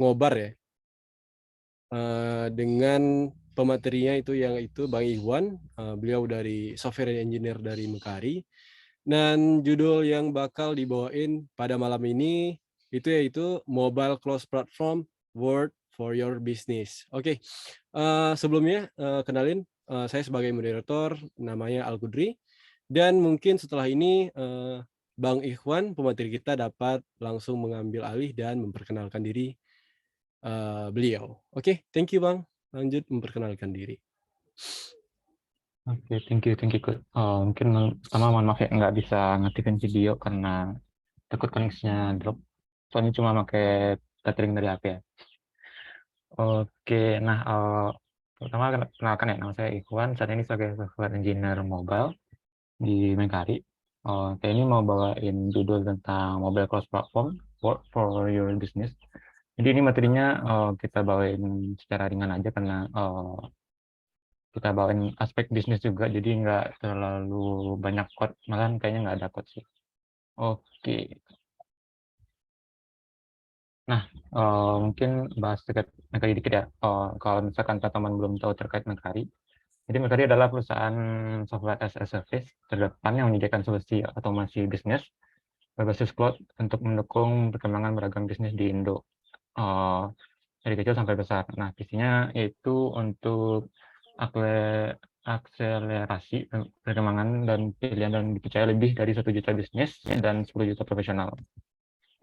ngobar ya, dengan pematerinya yaitu Bang Iwan, beliau dari software engineer dari Mekari, dan judul yang bakal dibawain pada malam ini yaitu Mobile Cloud Platform Word for Your Business. Oke, sebelumnya, kenalin, saya sebagai moderator namanya Al Kudri, dan mungkin setelah ini, Bang Ikhwan, pemateri kita dapat langsung mengambil alih dan memperkenalkan diri, beliau. Oke, thank you Bang, lanjut memperkenalkan diri. Oke, thank you, Kak. Mungkin pertama mohon maaf ya nggak bisa ngaktifin video karena takut koneksinya drop. Soalnya cuma pakai tethering dari HP ya. Oke, nah pertama kenalkan ya, nama saya Ikhwan. Saat ini sebagai software engineer mobile di Mekari. Saya ini mau bawain judul tentang mobile cross platform work for your business. Jadi ini materinya kita bawain secara ringan aja karena kita bawain aspek bisnis juga, jadi nggak terlalu banyak code, malahan kayaknya nggak ada code sih. Oke, nah mungkin bahas terkait Mekari dikit ya. Kalau misalkan teman-teman belum tahu terkait Mekari, jadi Mekari adalah perusahaan software as a service terdepan yang menyediakan solusi otomasi bisnis berbasis cloud untuk mendukung perkembangan beragam bisnis di Indo, eh, dari kecil sampai besar. Nah, visinya itu untuk akselerasi perkembangan dan pilihan dan dipercaya lebih dari 1 juta bisnis dan 10 juta profesional.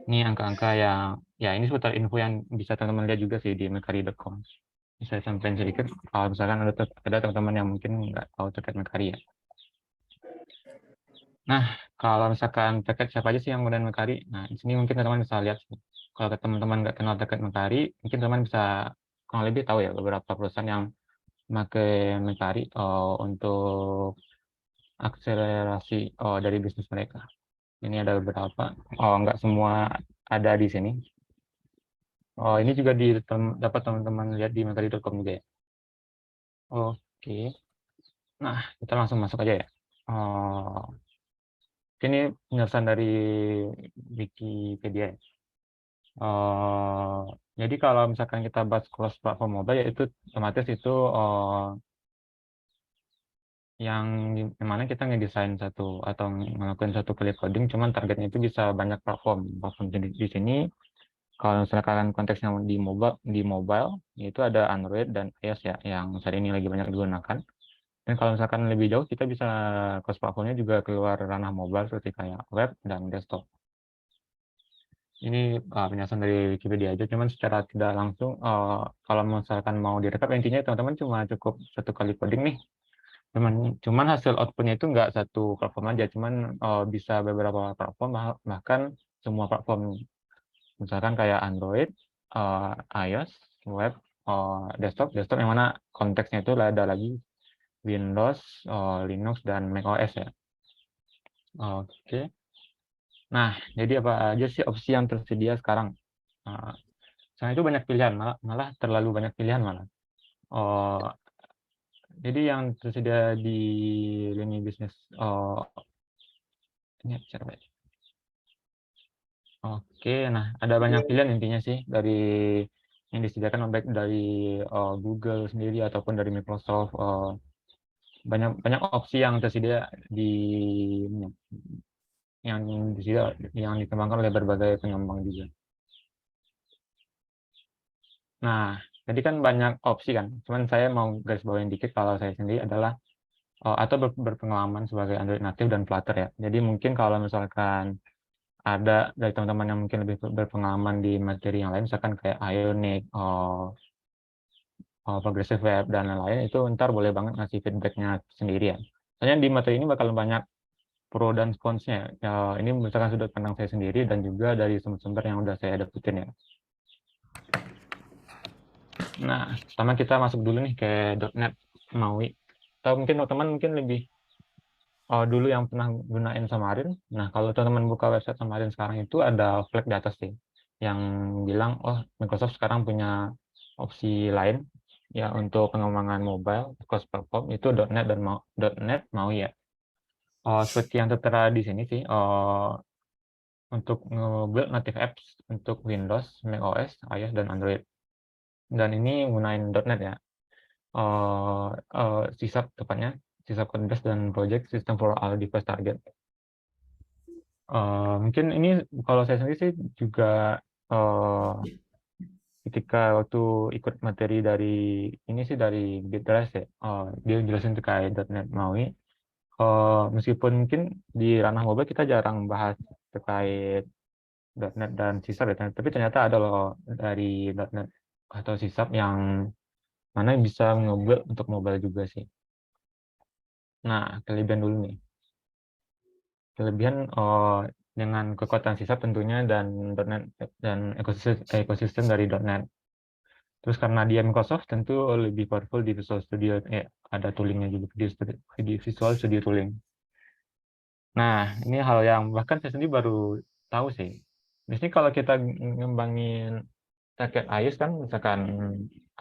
Ini angka-angka yang, ya ini seputar info yang bisa teman-teman lihat juga sih di mekari.com. Bisa saya sampaikan sedikit, kalau misalkan ada teman-teman yang mungkin nggak tahu terkait Mekari ya. Nah, kalau misalkan terkait siapa aja sih yang menggunakan Mekari, nah di sini mungkin teman-teman bisa lihat. Kalau teman-teman nggak kenal terkait Mekari, mungkin teman bisa kurang lebih tahu ya beberapa perusahaan yang memakai Mekari untuk akselerasi dari bisnis mereka. Ini ada beberapa, nggak semua ada di sini. Ini juga dapat teman-teman lihat di mekari.com juga ya. Oke, nah kita langsung masuk aja ya. Ini penjelasan dari Wikipedia ya. Jadi kalau misalkan kita bahas cross platform mobile, yaitu otomatis itu yang dimana kita ngedesain satu atau melakukan satu kali coding, cuman targetnya itu bisa banyak platform di sini. Kalau misalkan konteksnya di mobile itu ada Android dan iOS ya yang saat ini lagi banyak digunakan. Dan kalau misalkan lebih jauh kita bisa cross platformnya juga keluar ranah mobile seperti kayak web dan desktop. Ini penjelasan dari Wikipedia aja, cuman secara tidak langsung kalau misalkan mau direkap intinya teman-teman cuma cukup satu kali coding nih. Cuman hasil outputnya itu nggak satu platform aja, cuman bisa beberapa platform, bahkan semua platform, misalkan kayak Android, iOS, web, desktop yang mana konteksnya itu ada lagi Windows, Linux, dan macOS ya. Oke. Nah, jadi apa aja sih opsi yang tersedia sekarang? Uh, Sekarang itu banyak pilihan, malah terlalu banyak pilihan malah. Oh, jadi yang tersedia di lini bisnis, ini cara baik. Oke, nah ada banyak pilihan intinya sih dari yang disediakan baik dari Google sendiri ataupun dari Microsoft. Banyak banyak opsi yang tersedia di yang disediakan yang dikembangkan oleh berbagai pengembang juga. Nah, jadi kan banyak opsi kan. Cuman saya mau garis bawahin dikit kalau saya sendiri adalah atau berpengalaman sebagai Android native dan Flutter ya. Jadi mungkin kalau misalkan ada dari teman-teman yang mungkin lebih berpengalaman di materi yang lain, misalkan kayak Ionic, Progressive Web, dan lain-lain, itu ntar boleh banget ngasih feedbacknya sendiri ya. Soalnya di materi ini bakal banyak pro dan cons-nya. Ya, ini misalkan sudut pandang saya sendiri dan juga dari sumber-sumber yang udah saya dapetin ya. Nah, pertama kita masuk dulu nih ke .NET MAUI. Atau mungkin teman-teman mungkin lebih dulu yang pernah gunain Xamarin. Nah, kalau teman-teman buka website Xamarin sekarang itu ada flag di atas sih yang bilang, oh Microsoft sekarang punya opsi lain ya untuk pengembangan mobile cross platform itu .NET dan .NET MAUI ya. Seperti yang tertera di sini sih, untuk nge-build native apps untuk Windows, macOS, iOS, dan Android. Dan ini gunain .NET ya. C# tepatnya, C# Codebase dan Project System for All Device Target. Mungkin ini kalau saya sendiri sih juga ketika waktu ikut materi dari ini sih dari Bitrise ya, dia jelasin terkait .NET MAUI. Meskipun mungkin di ranah mobile kita jarang bahas terkait .NET dan C#, tapi ternyata ada loh dari .NET atau C# yang mana bisa nge-build untuk mobile juga sih. Nah, kelebihan dulu nih. Kelebihan dengan kekuatan C# tentunya dan .NET dan ekosistem dari .NET. Terus karena dia Microsoft tentu lebih powerful di Visual Studio, ada toolingnya juga di Visual Studio Tooling. Nah, ini hal yang bahkan saya sendiri baru tahu sih. Biasanya kalau kita ngembangin paket iOS kan, misalkan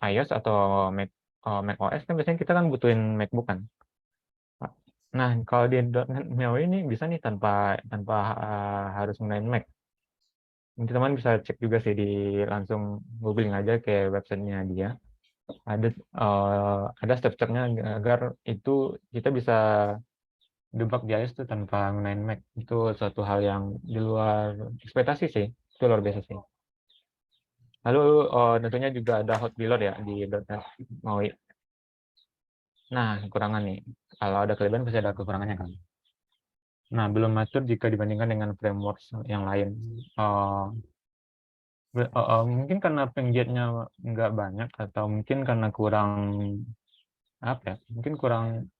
iOS atau Mac OS kan biasanya kita kan butuhin MacBook kan. Nah, kalau di .NET MAUI ini bisa nih tanpa harus menggunakan Mac. Teman-teman bisa cek juga sih langsung googling aja ke websitenya dia. Ada step-stepnya agar itu kita bisa debug di iOS itu tanpa menggunakan Mac. Itu suatu hal yang di luar ekspektasi sih. Itu luar biasa sih. Lalu tentunya juga ada hot reload ya di .NET MAUI. Nah, kekurangan nih. Kalau ada kelebihan pasti ada kekurangannya kan. Nah, belum matur jika dibandingkan dengan framework yang lain. Mungkin karena penggiatnya nggak banyak atau mungkin karena kurang apa ya? Mungkin kurang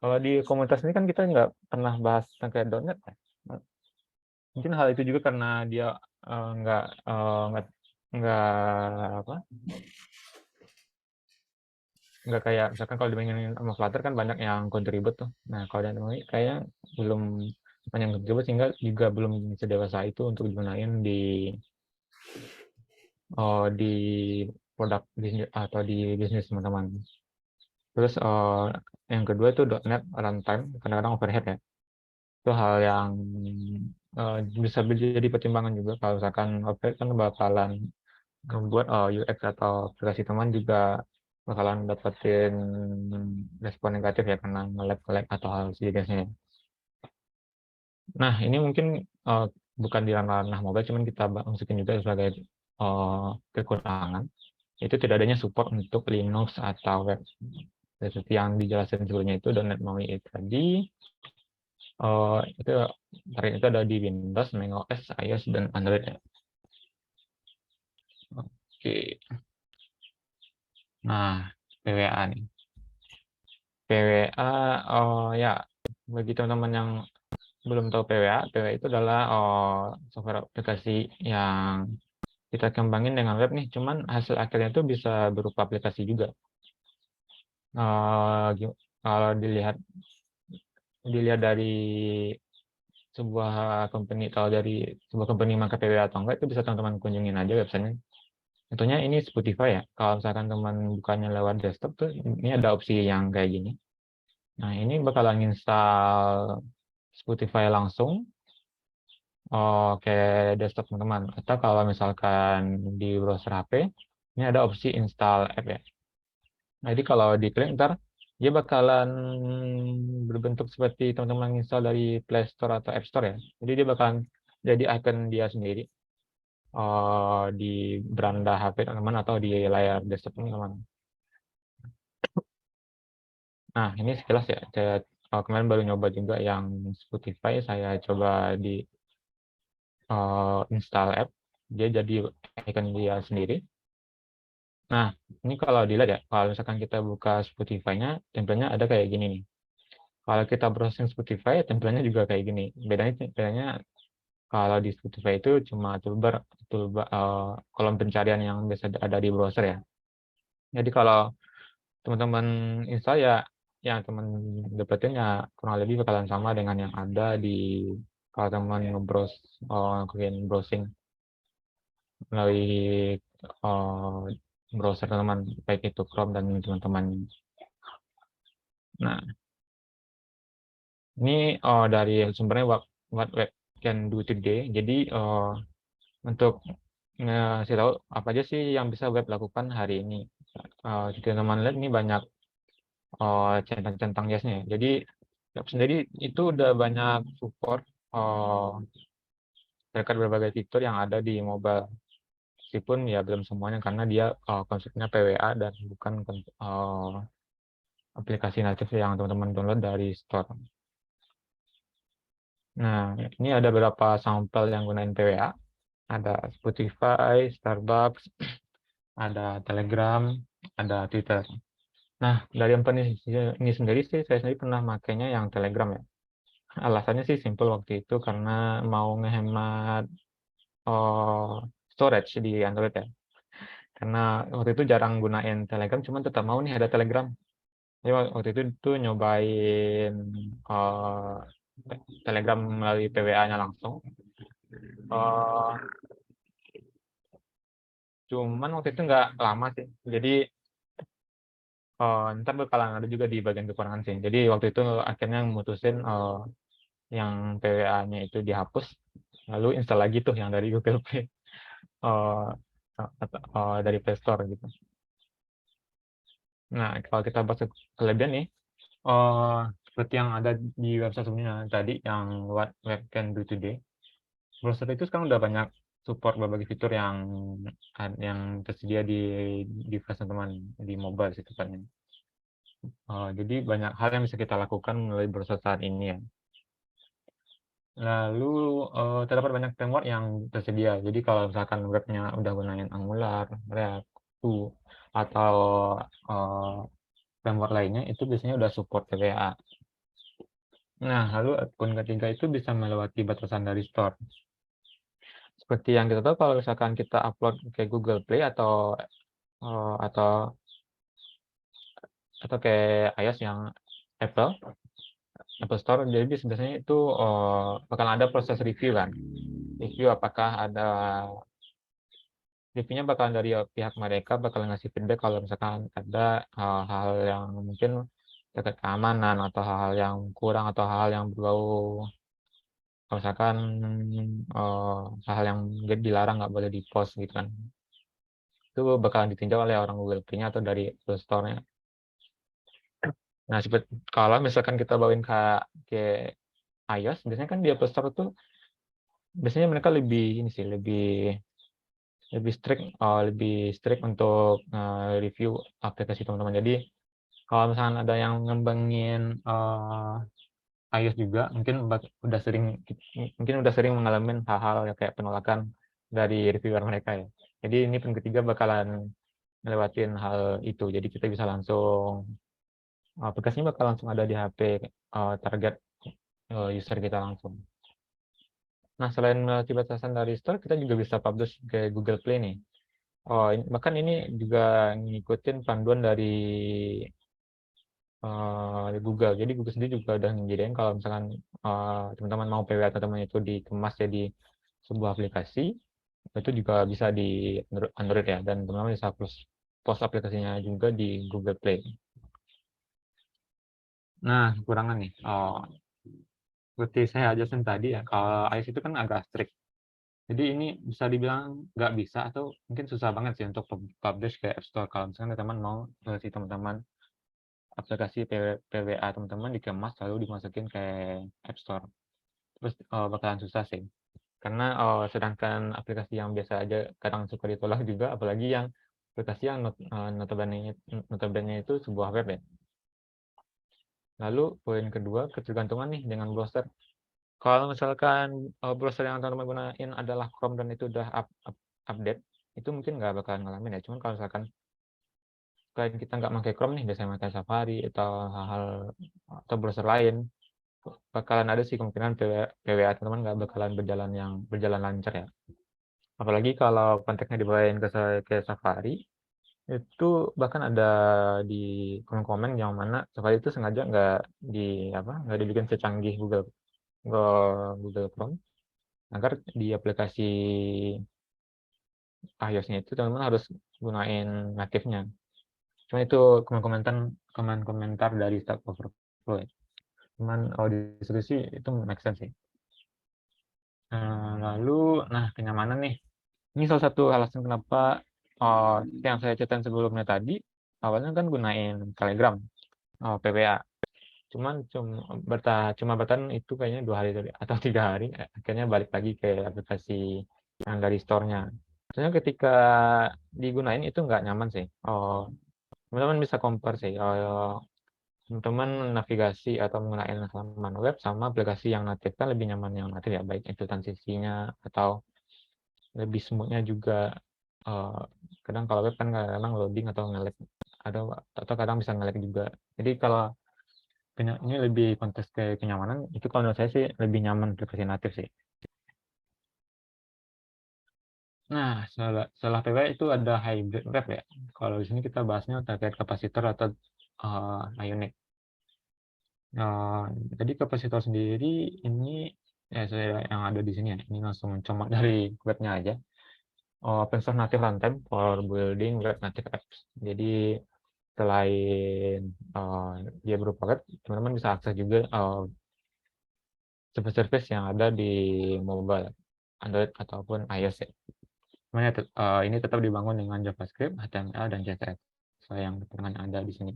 kalau di komunitas ini kan kita nggak pernah bahas terkait .NET ya. Mungkin hal itu juga karena dia nggak apa nggak kayak misalkan kalau dibandingin sama Flutter kan banyak yang contribute tuh. Nah kalau dari kayaknya belum banyak contribute sehingga juga belum sedewasa itu untuk digunain di produk bisnis atau di bisnis teman-teman. Terus yang kedua itu .NET runtime kadang-kadang overhead ya. Itu hal yang bisa jadi pertimbangan juga kalau misalkan overhead kan bakalan membuat UX atau aplikasi teman juga bakalan dapetin respon negatif ya karena nge-lag atau hal sejenisnya. Nah ini mungkin bukan di ranah mobile, cuman kita masukin juga sebagai kekurangan. Itu tidak adanya support untuk Linux atau web. Seperti yang dijelaskan sebelumnya itu .NET MAUI tadi, itu ada di Windows, macOS, iOS, dan Android ya. Oke. Nah, PWA nih. PWA, ya bagi teman-teman yang belum tahu PWA itu adalah software aplikasi yang kita kembangin dengan web nih, cuman hasil akhirnya itu bisa berupa aplikasi juga. Kalau dilihat dari sebuah company atau dari sebuah company maka PWA atau enggak itu bisa teman-teman kunjungin aja websitenya. Tentunya ini Spotify ya. Kalau misalkan teman bukanya lewat desktop tuh ini ada opsi yang kayak gini. Nah ini bakalan install Spotify langsung ke desktop teman-teman. Atau kalau misalkan di browser HP ini ada opsi install app ya. Nah, jadi kalau diklik ntar dia bakalan berbentuk seperti teman-teman install dari Play Store atau App Store ya. Jadi dia bakalan jadi icon dia sendiri di beranda HP teman-teman atau di layar desktop teman-teman. Nah, ini sekilas ya. Saya kemarin baru nyoba juga yang Spotify. Saya coba di install app. Dia jadi icon dia sendiri. Nah, ini kalau dilihat ya, kalau misalkan kita buka Spotify-nya, template-nya ada kayak gini nih. Kalau kita browsing Spotify, template-nya juga kayak gini. Bedanya kalau di Spotify itu cuma toolbar kolom pencarian yang biasa ada di browser ya. Jadi kalau teman-teman install ya, yang teman dapetin ya kurang lebih bakalan sama dengan yang ada di kalau teman nge-browse browsing melalui browser teman, baik itu Chrome dan teman-teman. Nah, Ini dari sumbernya what web can do today. Jadi untuk ngasih tahu apa aja sih yang bisa web lakukan hari ini. Teman-teman lihat ini banyak centang-centang jasnya. Jadi web sendiri itu udah banyak support terkait berbagai fitur yang ada di mobile. Meskipun ya belum semuanya karena dia konsepnya PWA dan bukan aplikasi natif yang teman-teman download dari store. Nah, ini ada beberapa sampel yang gunain PWA. Ada Spotify, Starbucks, ada Telegram, ada Twitter. Nah, dari empat ini sendiri sih, saya sendiri pernah makainya yang Telegram ya. Alasannya sih simple waktu itu karena mau ngehemat storage di Android ya. Karena waktu itu jarang gunain Telegram, cuman tetap mau nih ada Telegram. Jadi waktu itu tuh nyobain Telegram melalui PWA-nya langsung. Cuman waktu itu nggak lama sih. Jadi ntar bakalan ada juga di bagian kekurangan sih. Jadi waktu itu akhirnya memutusin yang PWA-nya itu dihapus, lalu install lagi tuh yang dari Google Play, dari Play Store gitu. Nah, kalau kita bahas kelebihan nih, seperti yang ada di website sebelumnya tadi, yang What Web Can Do Today, browser itu sekarang udah banyak support berbagai fitur yang tersedia di device teman di mobile sih tepatnya. Jadi banyak hal yang bisa kita lakukan melalui browser saat ini ya. Lalu terdapat banyak framework yang tersedia. Jadi kalau misalkan webnya udah gunain Angular, React, Vue, atau framework lainnya itu biasanya udah support PWA. Nah, lalu akun ketiga itu bisa melewati batasan dari store. Seperti yang kita tahu kalau misalkan kita upload ke Google Play atau eh, atau atau ke iOS yang Apple Apple Store, jadi biasanya itu bakal ada proses review kan. Review apakah ada reviewnya bakal dari pihak mereka bakal ngasih feedback kalau misalkan ada hal-hal yang mungkin terkait keamanan atau hal-hal yang kurang atau hal yang berbau kalau misalkan hal-hal yang dilarang nggak boleh di post gitu kan, itu bakalan ditinjau oleh orang Google Play-nya atau dari Apple Store-nya. Nah, seperti kalau misalkan kita bawain ke iOS, biasanya kan di Apple Store tuh biasanya mereka lebih ini sih lebih strict untuk review aplikasi teman-teman. Jadi kalau misalkan ada yang ngembangin iOS juga, mungkin udah sering mengalami hal-hal kayak penolakan dari reviewer mereka ya. Jadi ini pun ketiga bakalan ngelewatin hal itu. Jadi kita bisa langsung aplikasinya bakal langsung ada di HP target user kita langsung. Nah, selain melalui batasan dari store, kita juga bisa publish ke Google Play nih. Bahkan ini juga ngikutin panduan dari Google. Jadi Google sendiri juga udah menyediakan kalau misalkan teman-teman mau PWA teman-teman itu dikemas jadi sebuah aplikasi, itu juga bisa di Android ya, dan teman-teman bisa post aplikasinya juga di Google Play. Nah, kekurangan nih. Seperti saya jelasin tadi ya, kalau iOS itu kan agak strict. Jadi ini bisa dibilang nggak bisa atau mungkin susah banget sih untuk publish ke App Store. Kalau misalkan teman-teman mau si teman-teman aplikasi PWA teman-teman dikemas lalu dimasukin ke App Store. Terus bakalan susah sih. Karena sedangkan aplikasi yang biasa aja kadang suka ditolak juga, apalagi yang aplikasi yang notabene itu sebuah web ya. Lalu poin kedua, ketergantungan nih dengan browser. Kalau misalkan browser yang teman-teman gunain adalah Chrome dan itu udah update, itu mungkin nggak bakalan ngalamin ya. Cuman kalau misalkan selain kita nggak pakai Chrome nih, biasanya pakai Safari atau hal-hal atau browser lain, bakalan ada sih kemungkinan PWA teman-teman nggak bakalan berjalan lancar ya. Apalagi kalau konteksnya dibawain ke Safari, itu bahkan ada di komen-komen yang mana Safari itu sengaja nggak dibikin secanggih Google Chrome agar di aplikasi iOS-nya itu teman-teman harus gunain natifnya. Cuma itu komen-komentar dari Stack Overflow ya. Cuman kalau diskusi itu make sense sih. Lalu, kenyamanan nih. Ini salah satu alasan kenapa yang saya ceritain sebelumnya tadi, awalnya kan gunain Telegram, PWA. Cuma bertahan itu kayaknya 2 hari atau 3 hari, akhirnya balik lagi ke aplikasi yang dari store-nya. Soalnya ketika digunain itu nggak nyaman sih. Teman-teman bisa compare sih, teman-teman navigasi atau menggunakan halaman web sama aplikasi yang natif, kan lebih nyaman yang natif ya, baik itu transisinya atau lebih smooth-nya juga. Kadang kalau web kan kadang loading atau nge-lag, atau kadang bisa nge-lag juga. Jadi kalau ini lebih konteks ke kenyamanan, itu kalau menurut saya sih lebih nyaman aplikasi natif sih. Nah, setelah PW itu ada hybrid web ya. Kalau di sini kita bahasnya terkait kapasitor atau Ionic. Jadi kapasitor sendiri ini ya saya yang ada di sini ya. Ini langsung mencoba dari webnya aja. Open source native runtime for building web native apps. Jadi selain dia berupa web, teman-teman bisa akses juga service-service yang ada di mobile, Android ataupun iOS ya. Semuanya ini tetap dibangun dengan JavaScript, HTML, dan CSS sesuai yang keterangan ada di sini.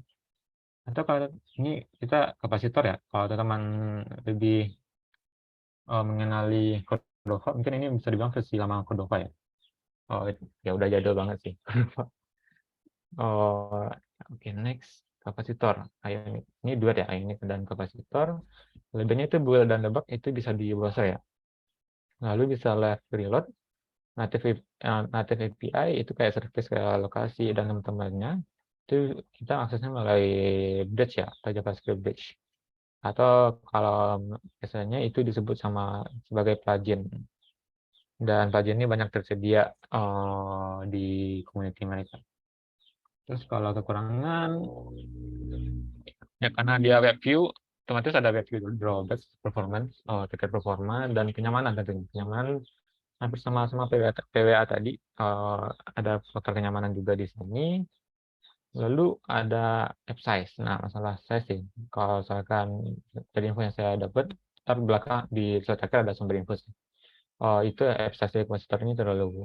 Atau kalau ini kita kapasitor ya, kalau teman-teman lebih mengenali Cordova, mungkin ini bisa dibilang versi lama Cordova ya. Ya udah jadul banget sih. Oke, next kapasitor. Ini duet ya, Ionic dan kapasitor. Bedanya itu build dan debug itu bisa di browser ya. Lalu bisa live reload. Native API itu kayak service kayak lokasi dan teman-temannya itu kita aksesnya melalui bridge ya, atau JavaScript bridge. Atau kalau biasanya itu disebut sebagai plugin. Dan plugin ini banyak tersedia di community mereka. Terus kalau kekurangan, ya karena dia web view, otomatis ada web view drawbacks, performance, tiket performa, dan kenyamanan tentunya. Kenyamanan hampir sama PWA tadi, ada faktor kenyamanan juga di sini. Lalu ada app size. Nah, masalah size sih, kalau misalkan dari info yang saya dapat, ntar belakang di slide terakhir ada sumber info sih. Itu app size dari kompositor ini terlalu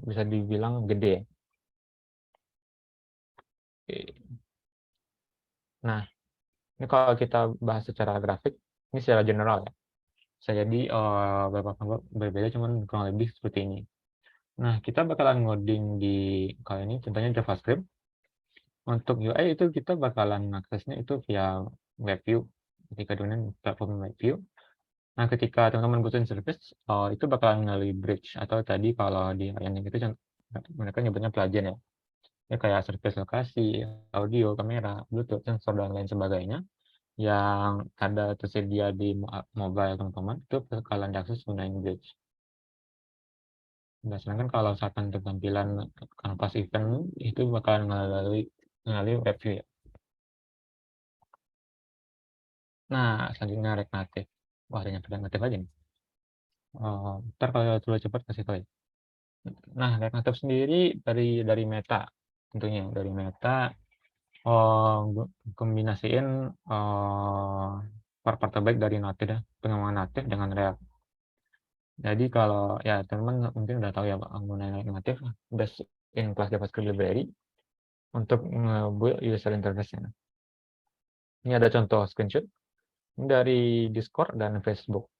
bisa dibilang gede ya. Nah, ini kalau kita bahas secara grafik, ini secara general ya. Bisa jadi beberapa berbeda, cuman kurang lebih seperti ini. Nah, kita bakalan ngoding di kali ini contohnya JavaScript. Untuk UI itu kita bakalan aksesnya itu via web view, ketika dengan platform web view. Nah, ketika teman-teman butuhin service, itu bakalan melalui bridge, atau tadi kalau di Ionic itu mereka nyebutnya plugin ya. Ya kayak service lokasi, audio, kamera, Bluetooth, sensor, dan lain sebagainya yang ada tersedia di mobile teman-teman, itu bakalan diakses menggunakan bridge. Nah, sedangkan kalau misalkan tampilan kanvas event itu bakalan melalui web view ya. Nah, selanjutnya React Native. Wah, ada nyampe React Native aja nih. Ntar kalau terlalu cepat kasih tahu ya. Nah, React Native sendiri dari Meta, tentunya dari Meta, kombinasiin part-part terbaik dari Native ya, pengembangan Native dengan React. Jadi kalau ya teman-teman mungkin udah tahu ya menggunakan React Native based in class JavaScript library untuk nge-build user interface-nya. Ini ada contoh screenshot dari Discord dan Facebook.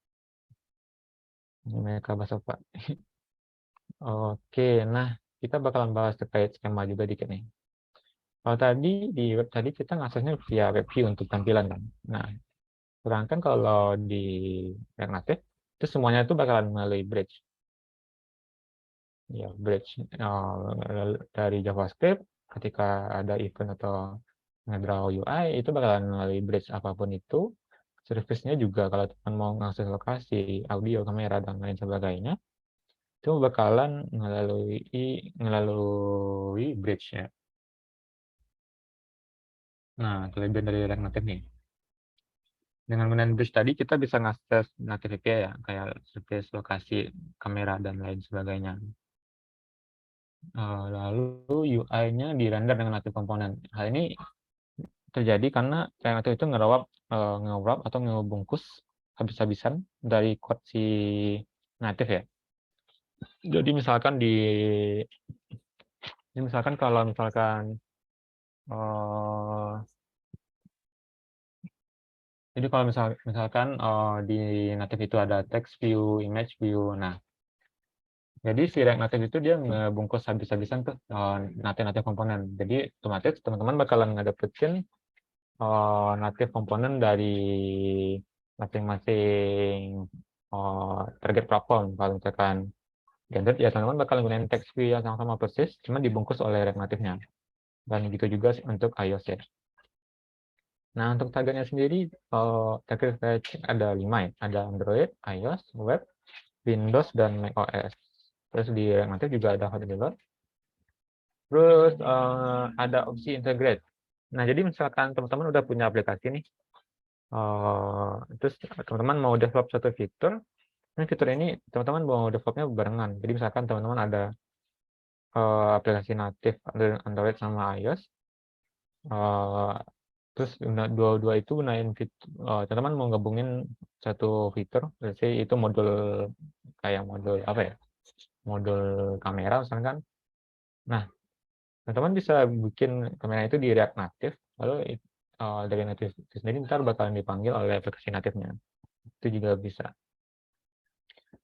Ini mereka bahas apa? Oke, nah kita bakalan bahas terkait skema juga dikit nih. Kalau tadi di web tadi kita ngaksesnya via web view untuk tampilan kan. Nah, sedangkan kalau di React Native itu semuanya itu bakalan melalui bridge. Ya, bridge dari JavaScript ketika ada event atau ngedraw UI itu bakalan melalui bridge apapun itu. Service-nya juga kalau teman mau mengakses lokasi, audio, kamera, dan lain sebagainya, itu bakalan melalui bridge ya. Nah, kelebihan dari React Native nih. Dengan menggunakan bridge tadi kita bisa ngakses native API ya, kayak service lokasi, kamera, dan lain sebagainya. Lalu UI-nya di-render dengan native component. Hal ini terjadi karena React Native itu nge-wrap atau ngebungkus habis-habisan dari code si native ya. Jadi misalkan kalau misalkan jadi kalau misalkan di native itu ada text view, image view. Nah, jadi si React Native itu dia ngebungkus habis-habisan tuh native komponen. Jadi otomatis teman-teman bakalan ngedapetin native komponen dari masing-masing target platform. Kalau misalkan di Android ya teman-teman bakal gunain text view yang sama-sama persis, cuma dibungkus oleh React Native-nya. Dan gitu juga untuk iOS ya. Nah, untuk targetnya sendiri, target ada 5 ya. Ada Android, iOS, web, Windows, dan macOS. Terus di React Native juga ada hot. Terus ada opsi integrate. Nah, jadi misalkan teman-teman udah punya aplikasi nih, terus teman-teman mau develop satu fitur, nah fitur ini teman-teman mau developnya barengan. Jadi misalkan teman-teman ada aplikasi native Android sama iOS, terus dua-dua itu gunain fitur, teman-teman mau gabungin satu fitur, let's say itu modul kayak modul apa ya, modul kamera misalkan. Nah, teman-teman bisa bikin kamera itu di React Native, lalu dari native itu sendiri ntar bakalan dipanggil oleh aplikasi native-nya. Itu juga bisa.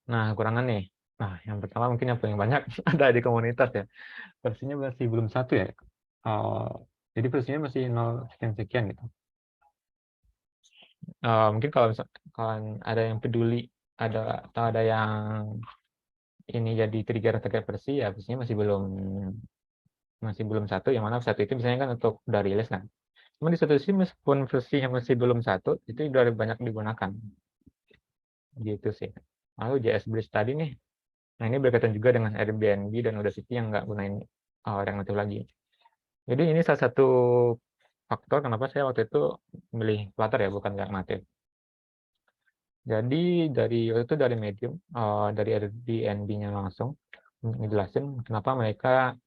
Nah, kurangan nih. Nah, yang pertama mungkin yang paling banyak ada di komunitas ya. Versinya masih belum 1 ya. Jadi versinya masih 0 sekian-sekian gitu. Mungkin kalau ada yang peduli, atau ada yang ini jadi trigger terkait versi ya, versinya masih belum 1, yang mana 1 itu biasanya kan untuk udah rilis kan. Cuma di satu sisi meskipun versi yang masih belum 1 itu udah banyak digunakan. Gitu sih. Lalu JS Bridge tadi nih. Nah, ini berkaitan juga dengan Airbnb dan Audacity yang nggak gunain React Native lagi. Jadi ini salah satu faktor kenapa saya waktu itu milih Flutter ya, bukan React Native. Jadi waktu itu dari Medium, dari Airbnb-nya langsung ngejelasin kenapa mereka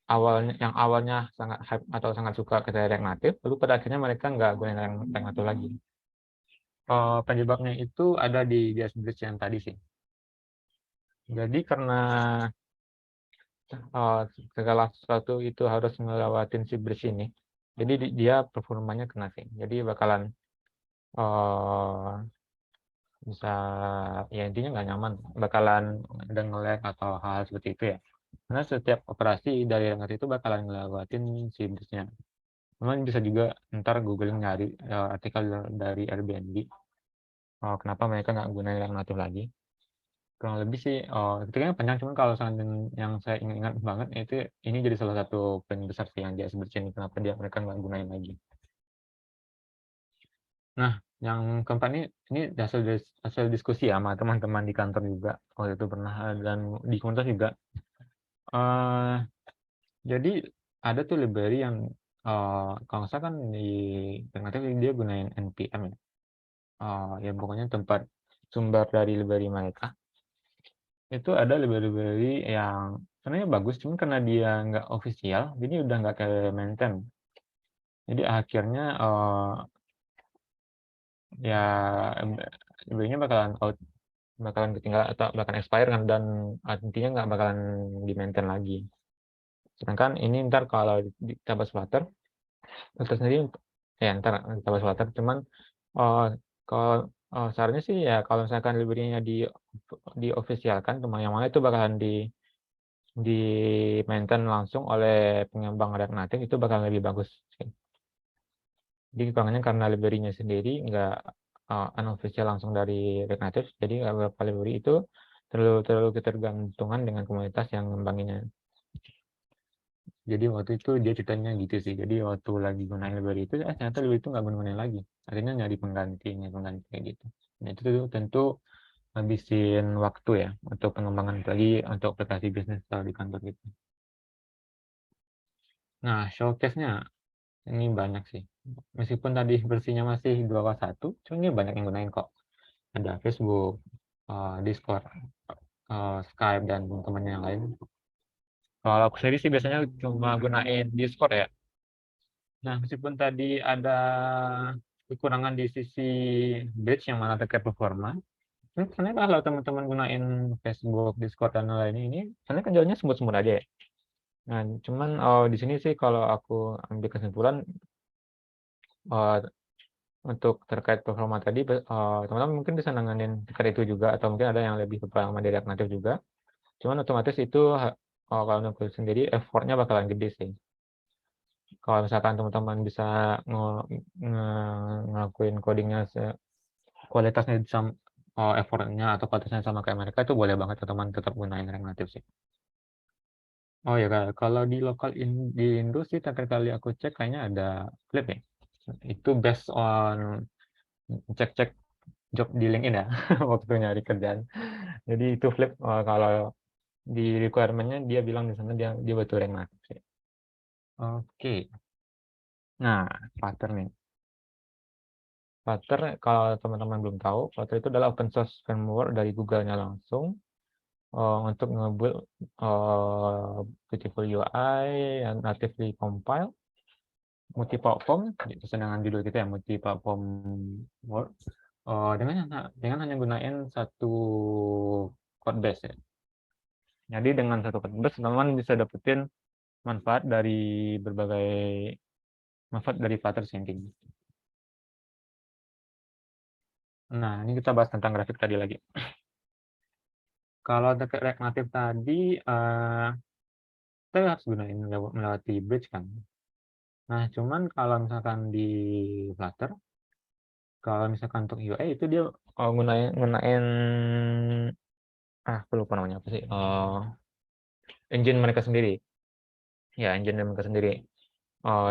awalnya sangat hype atau sangat suka ke React Native, lalu pada akhirnya mereka nggak gunain React Native lagi. Penyebabnya itu ada di JS Bridge yang tadi sih. Jadi karena segala sesuatu itu harus ngelewatin si bridge ini, jadi dia performanya kena sih. Jadi bakalan bisa ya intinya nggak nyaman, bakalan ada nge-lag atau hal seperti itu ya. Karena setiap operasi dari React itu bakalan ngelewatin si bridge-nya. Cuman bisa juga ntar googling nyari artikel dari Airbnb, kenapa mereka nggak gunain React Native lagi. Kurang lebih sih, itu kayaknya panjang, cuman kalau yang saya ingat banget itu ini jadi salah satu poin besar sih yang JS Bridge ini, kenapa mereka nggak gunain lagi. Nah, yang keempat ini hasil diskusi ya sama teman-teman di kantor juga waktu itu pernah, dan di komunitas juga. Jadi ada tuh library yang kalau nggak salah kan di alternatif dia gunain npm ya. Ya pokoknya tempat sumber dari library mereka. Itu ada library yang sebenarnya bagus, cuma karena dia nggak official, jadi udah nggak ke maintain. Jadi akhirnya ya library-nya bakalan ketinggalan atau bakalan expire kan, dan intinya nggak bakalan di maintain lagi. Sedangkan ini ntar kalau kita bahas Flutter sendiri ya ntar kita bahas Flutter, cuman kalau sarannya sih ya kalau misalkan library-nya di officialkan, cuma yang mana itu bakalan di maintain langsung oleh pengembang React Native, itu bakalan lebih bagus sih. Jadi kekurangannya karena library-nya sendiri nggak unofficial langsung dari React Native, jadi beberapa library itu terlalu ketergantungan dengan komunitas yang ngembanginnya. Jadi waktu itu dia ceritanya gitu sih. Jadi waktu lagi gunain library itu, ternyata library itu nggak gunain lagi. Akhirnya nyari pengganti kayak gitu. Nah itu tentu habisin waktu ya untuk pengembangan lagi untuk aplikasi bisnis di kantor gitu. Nah, showcase-nya ini banyak sih. Meskipun tadi versinya masih 2.1, cuma ini banyak yang gunain kok. Ada Facebook, Discord, Skype, dan teman-teman yang lain. Kalau aku sendiri sih biasanya cuma gunain Discord ya. Nah, meskipun tadi ada kekurangan di sisi bridge yang mana terkait performa, sebenarnya kalau teman-teman gunain Facebook, Discord, dan lain ini, sebenarnya kan jalannya semut-semut aja ya. Nah, cuman di sini sih kalau aku ambil kesimpulan, eh, untuk terkait performa tadi, teman-teman mungkin bisa nanganin terkait itu juga, atau mungkin ada yang lebih berpengalaman di React Native juga. Cuman otomatis itu kalau aku sendiri effortnya bakalan gede sih. Kalau misalkan teman-teman bisa ngelakuin codingnya kualitasnya sama, effortnya atau kualitasnya sama kayak mereka, itu boleh banget teman-teman tetap gunain React Native sih. Oh ya Kak, kalau di lokal di Indo sih terakhir kali aku cek kayaknya ada Flip ya. Itu based on cek-cek job di LinkedIn ya, waktu nyari kerjaan. Jadi itu Flip, kalau di requirement-nya dia bilang di sana dia dia butuh React Native sih. Oke. Nah, Flutter nih. Flutter kalau teman-teman belum tahu, Flutter itu adalah open source framework dari Google-nya langsung, untuk nge-build beautiful UI yang natively compile, multi-platform, sesuai dengan judul kita ya, multi-platform work, dengan hanya gunain satu code base ya. Jadi dengan satu code base, teman-teman bisa dapetin manfaat dari berbagai manfaat dari Flutter Syncing. Nah, ini kita bahas tentang grafik tadi lagi. Kalau terkait React Native tadi, kita harus gunain melewati bridge kan. Nah, cuman kalau misalkan di Flutter, kalau misalkan untuk UI itu dia gunain gunain aku lupa namanya apa sih? Engine mereka sendiri. Ya, engine mereka sendiri.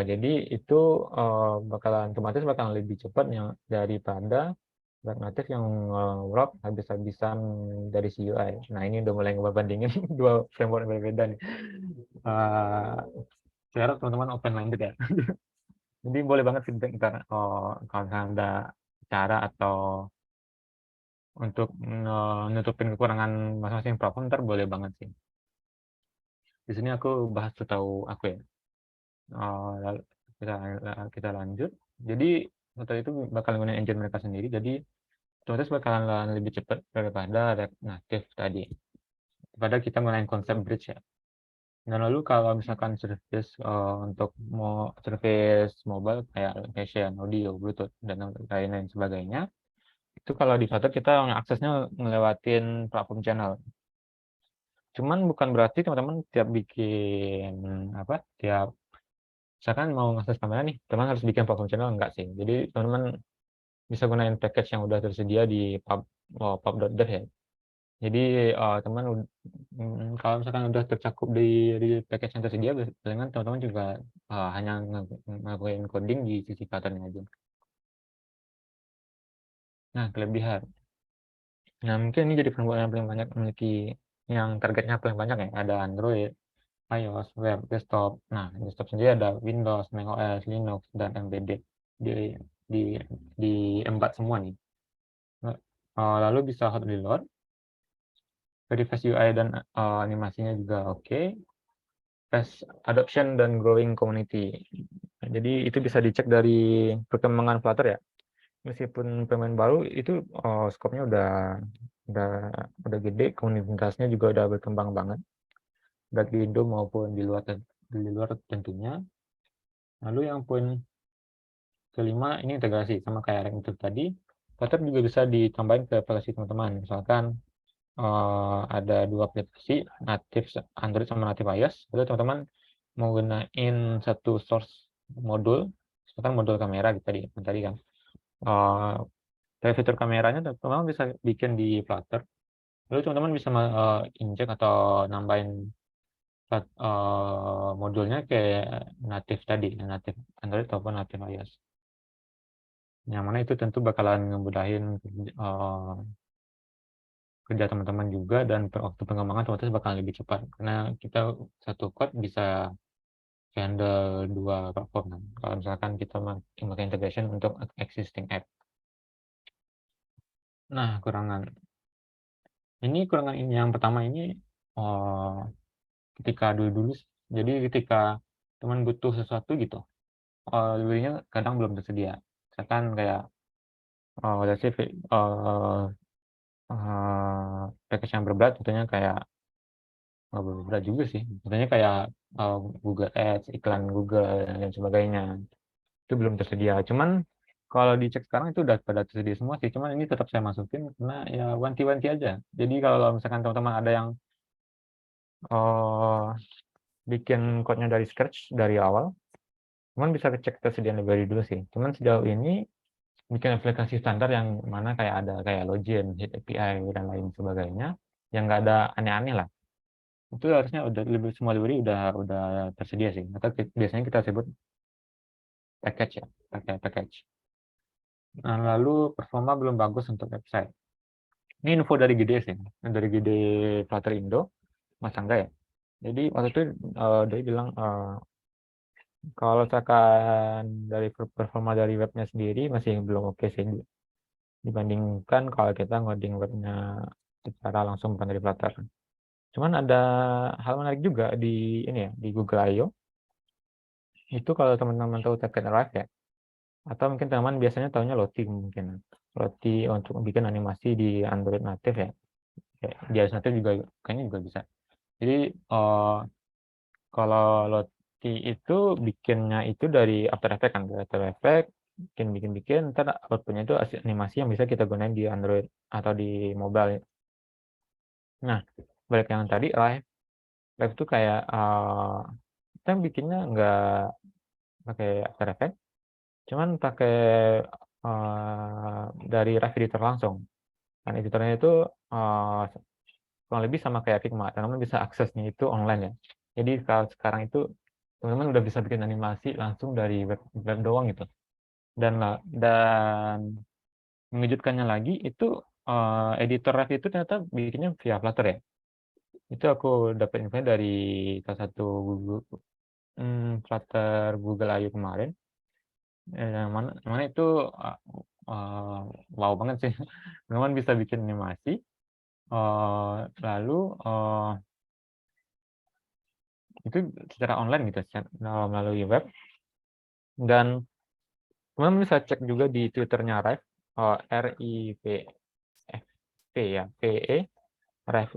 Jadi itu bakalan otomatis bakalan lebih cepat yang daripada React Native yang wrap habis-habisan dari si UI. Nah, ini udah mulai ngebandingin dua framework yang berbeda nih. Saya harap teman-teman open minded ya. Jadi boleh banget feedback ntar, kalau misalnya ada cara atau untuk nutupin kekurangan masing-masing platform, ntar boleh banget sih. Di sini aku bahas setahu aku ya. Lalu kita kita lanjut. Jadi Flutter itu bakal menggunakan engine mereka sendiri. Jadi otomatis bakalan lebih cepat daripada React Native tadi. Daripada kita menggunakan konsep bridge ya. Dan lalu kalau misalkan service untuk service mobile kayak location, audio, Bluetooth, dan lain-lain sebagainya, itu kalau di Flutter kita aksesnya ngelewatin platform channel. Cuman bukan berarti teman-teman tiap bikin apa, tiap misalkan mau ngakses kamera nih, teman harus bikin platform channel, enggak sih. Jadi teman-teman bisa gunain package yang udah tersedia di pub.dev ya. Jadi teman kalau misalkan udah tercakup di package yang tersedia, biasanya teman-teman juga hanya ngelakuin coding di sisi pattern aja. Nah, kelebihan. Nah, mungkin ini jadi framework yang paling banyak memiliki yang targetnya paling banyak ya. Ada Android, iOS, web, desktop. Nah, desktop sendiri ada Windows, macOS, Linux, dan embedded di di di empat semua nih. Lalu bisa hot reload, verifikasi UI dan animasinya juga oke. Fast adoption dan growing community. Nah, jadi itu bisa dicek dari perkembangan Flutter ya. Meskipun pemain baru itu skopnya udah udah gede, komunitasnya juga udah berkembang banget, baik di Indo maupun di luar tentunya. Lalu yang poin kelima ini integrasi sama kayak React Native tadi. Flutter juga bisa ditambahin ke aplikasi teman-teman. Misalkan ada dua aplikasi, native Android sama native iOS. Lalu teman-teman mau gunain satu source modul, misalkan modul kamera gitu tadi kan. Dari fitur kameranya teman-teman bisa bikin di Flutter. Lalu teman-teman bisa injek atau nambahin modulnya ke native tadi, native Android ataupun native iOS. Yang mana itu tentu bakalan ngemudahin kerja teman-teman juga, dan waktu pengembangan otomatis bakal lebih cepat karena kita satu code bisa handle dua platform kan. Kalau misalkan kita memakai integration untuk existing app. Nah, kurangan ini yang pertama ini ketika dulu jadi ketika teman butuh sesuatu gitu, library-nya kadang belum tersedia. Misalkan kayak, let's say package yang berat contohnya kayak nggak berat juga sih, contohnya kayak, Google Ads, iklan Google, dan lain sebagainya, itu belum tersedia. Cuman kalau dicek sekarang itu udah pada tersedia semua sih, cuman ini tetap saya masukin karena ya wanti-wanti aja. Jadi kalau misalkan teman-teman ada yang, eee, bikin code-nya dari scratch dari awal, cuman bisa cek ketersediaan library dulu sih. Cuman sejauh ini bikin aplikasi standar yang mana kayak ada kayak login, hit API, dan lain sebagainya, yang nggak ada aneh-aneh lah. Itu harusnya udah semua library udah tersedia sih, atau biasanya kita sebut package ya, pakai package. Nah, lalu performa belum bagus untuk website. Ini info dari GD sih, dari GD Flutter Indo, Mas Angga ya. Jadi waktu itu, dia bilang, kalau misalkan dari performa dari webnya sendiri masih belum oke sih, dibandingkan kalau kita ngoding webnya secara langsung bukan dari Flutter. Cuman ada hal menarik juga di ini ya, di Google I/O. Itu kalau teman-teman tahu Token Arrive ya, atau mungkin teman biasanya tahunya Lottie mungkin. Lottie untuk bikin animasi di Android native ya. Kayak di iOS native juga kayaknya juga bisa. Jadi, kalau Lottie itu bikinnya itu dari After Effects kan, dari After Effects, bikin, ntar outputnya itu animasi yang bisa kita gunain di Android atau di mobile. Nah, balik yang tadi Live. Live itu kayak, kita bikinnya nggak pakai After Effects, cuman pakai, dari Live Editor langsung. Dan editornya itu, kurang lebih sama kayak Figma, teman-teman bisa aksesnya itu online ya. Jadi kalau sekarang itu teman-teman udah bisa bikin animasi langsung dari web doang gitu. Dan mengejutkannya lagi itu, editor Live itu ternyata bikinnya via Flutter ya. Itu aku dapat infonya dari salah satu Flutter Google I/O kemarin, yang mana itu, wow banget sih. Teman-teman bisa bikin animasi, lalu, itu secara online gitu, melalui web, dan teman-teman bisa cek juga di Twitternya Rive, RIVFP ya, PE, Rive,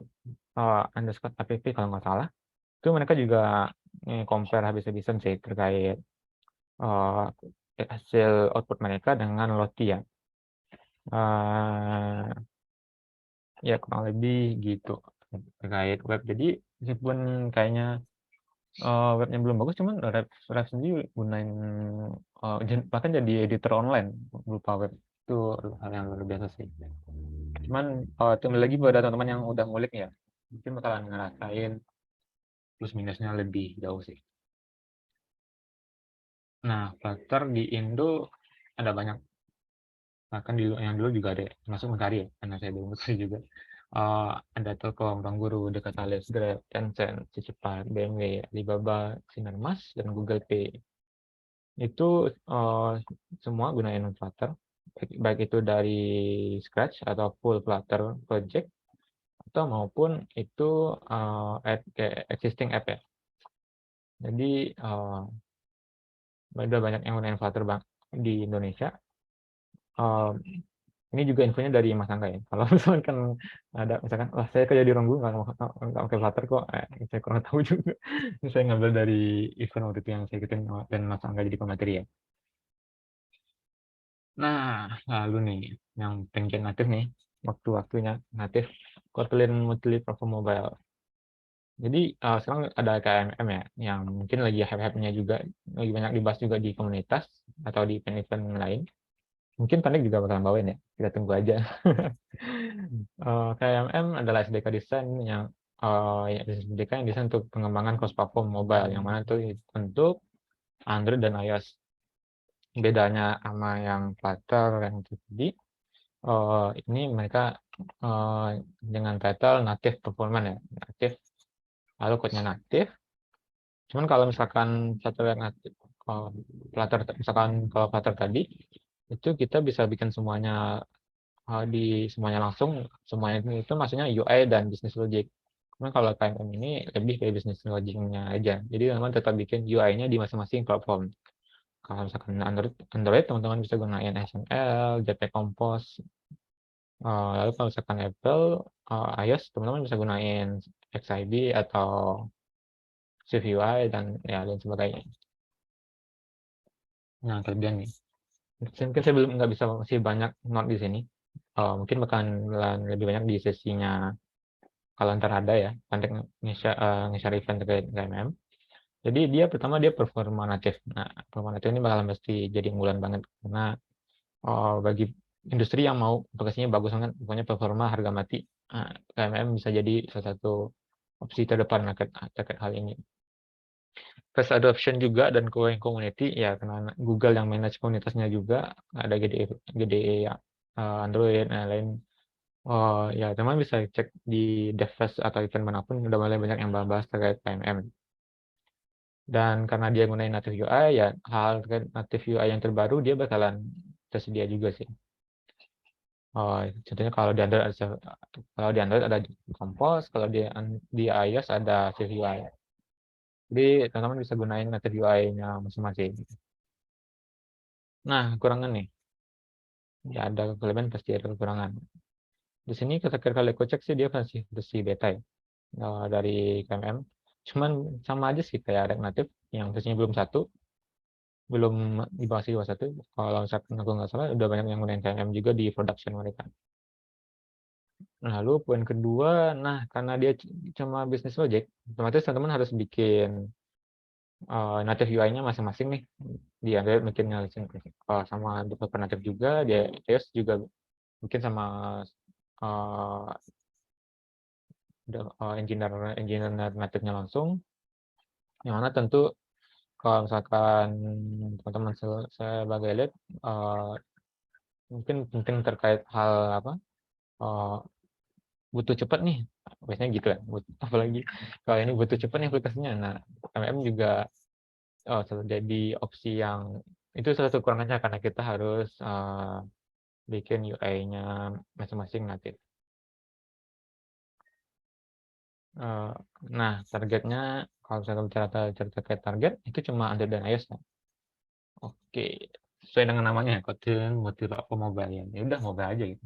_app kalau nggak salah. Itu mereka juga compare habis-habisan sih terkait, eee, hasil output mereka dengan Lottie ya. Ya kurang lebih gitu terkait web. Jadi meskipun kayaknya, webnya belum bagus, cuman Rev sendiri gunain, bahkan jadi editor online berupa web. Itu hal yang luar biasa sih. Cuman, kembali lagi pada teman-teman yang udah ngulik ya, mungkin bakalan ngerasain plus minusnya lebih jauh sih. Nah, Flutter di Indo ada banyak, bahkan yang dulu juga ada, termasuk Mentari ya, karena saya dulu Mentari juga. Ada Telkom, Bank Guru, Dekatalis, Grab, Tencent, Cicipat, BMW, Alibaba, Sinarmas, dan Google Pay. Itu, semua gunain Flutter, baik itu dari scratch atau full Flutter project, atau maupun itu, kayak existing app ya. Jadi, udah banyak yang gunain Flutter di Indonesia. Ini juga infonya dari Mas Angga ya. Kalau misalkan ada misalkan, wah saya kerja di Ronggu nggak pakai Flutter kok, saya kurang tahu juga. Ini saya ngambil dari event waktu itu yang saya ikutin, dan Mas Angga jadi pemateri ya. Nah, lalu nih yang pengen natif nih, waktu-waktunya natif Kotlin Multi Platform Mobile. Jadi, sekarang ada KMM ya, yang mungkin lagi hype-hype-nya juga, lagi banyak dibahas juga di komunitas atau di event-event lain. Mungkin Panik juga bakalan bawain ya, kita tunggu aja. KMM adalah SDK desain yang, ya SDK yang desain untuk pengembangan cross platform mobile, yang mana itu untuk Android dan iOS. Bedanya sama yang Flutter yang tadi, ini mereka, dengan title native performance ya, native, lalu code-nya native. Cuman kalau misalkan Flutter yang native, Flutter misalkan kalau Flutter tadi, itu kita bisa bikin semuanya, di semuanya langsung, semuanya itu maksudnya UI dan business logic. Cuman kalau KMM ini lebih kayak business logic-nya aja. Jadi memang tetap bikin UI-nya di masing-masing platform. Kalau misalkan Android teman-teman bisa gunain XML, JP Compose. Lalu kalau misalkan Apple, iOS teman-teman bisa gunain XIB atau SwiftUI dan ya lain sebagainya. Nah, kelebihan nih. Mungkin saya belum nggak bisa masih banyak note di sini. Mungkin bakalan lebih banyak di sesinya kalau ntar ada ya, konten nge-share event terkait KMM. Jadi pertama dia performa natif. Nah, performa natif ini bakalan pasti jadi unggulan banget karena bagi industri yang mau aplikasinya bagus banget, pokoknya performa harga mati. KMM bisa jadi salah satu opsi terdepan terkait hal ini. Fast adoption juga dan growing community ya karena Google yang manage komunitasnya juga ada GDE ya, Android dan lain. Ya teman bisa cek di DevFest atau event manapun udah mulai banyak yang bahas terkait KMM. Dan karena dia gunain native UI ya hal terkait native UI yang terbaru dia bakalan tersedia juga sih. Contohnya kalau di Android ada Compose, kalau di iOS ada Swift UI. Jadi teman-teman bisa gunain native UI-nya masing-masing. Nah, kekurangan nih. Ya ada kelebihan pasti ada kekurangan. Di sini kali aku cek sih dia masih versi beta ya dari KMM. Cuman sama aja sih kayak React Native yang versinya belum di bawah 1. Kalau misalkan aku nggak salah udah banyak yang gunain KMM juga di production mereka. Lalu poin kedua, nah karena dia cuma business logic, otomatis teman-teman harus bikin native UI-nya masing-masing nih. Di Android mungkin sama developer native juga, di iOS juga mungkin sama uh, engineer native-nya langsung. Yang mana tentu kalau misalkan teman-teman sebagai lead mungkin penting terkait hal apa butuh cepat nih biasanya gitu kan apalagi kalau ini butuh cepat nih aplikasinya. Nah, KMM juga jadi opsi yang itu salah satu kekurangannya karena kita harus bikin UI-nya masing-masing natif. Nah, targetnya kalau misalkan bicara terkait target itu cuma Android dan iOS. Oke, sesuai dengan namanya Kotlin Multi-Platform Mobile ya udah mobile aja gitu.